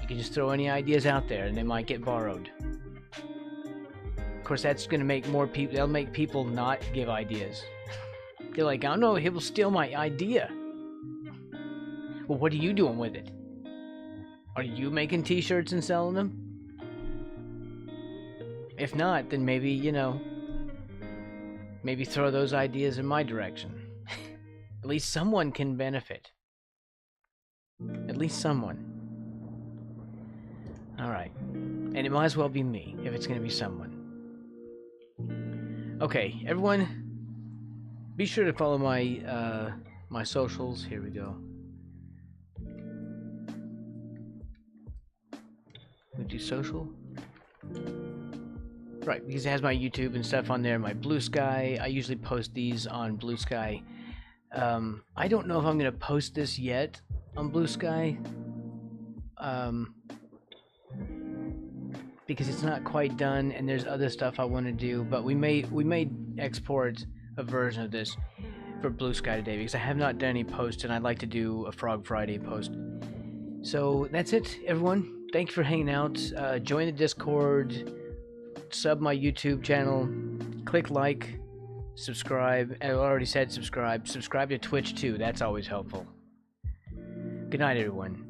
You can just throw any ideas out there and they might get borrowed. Of course, that's going to make more people, that'll make people not give ideas. They're like, oh no, he will steal my idea. Well, what are you doing with it? Are you making t-shirts and selling them? If not, then maybe, you know, maybe throw those ideas in my direction. At least someone can benefit. At least someone. Alright. And it might as well be me, if it's going to be someone. Okay, everyone, be sure to follow my, my socials. Here we go. We do social? Right, because it has my YouTube and stuff on there, my Blue Sky. I usually post these on Blue Sky. I don't know if I'm going to post this yet on Blue Sky. Because it's not quite done and there's other stuff I want to do, but we may export a version of this for Blue Sky today because I have not done any posts and I'd like to do a Frog Friday post. So that's it, everyone. Thank you for hanging out. Join the Discord, sub my YouTube channel, click like, subscribe. I already said subscribe. Subscribe to Twitch too. That's always helpful. Good night, everyone.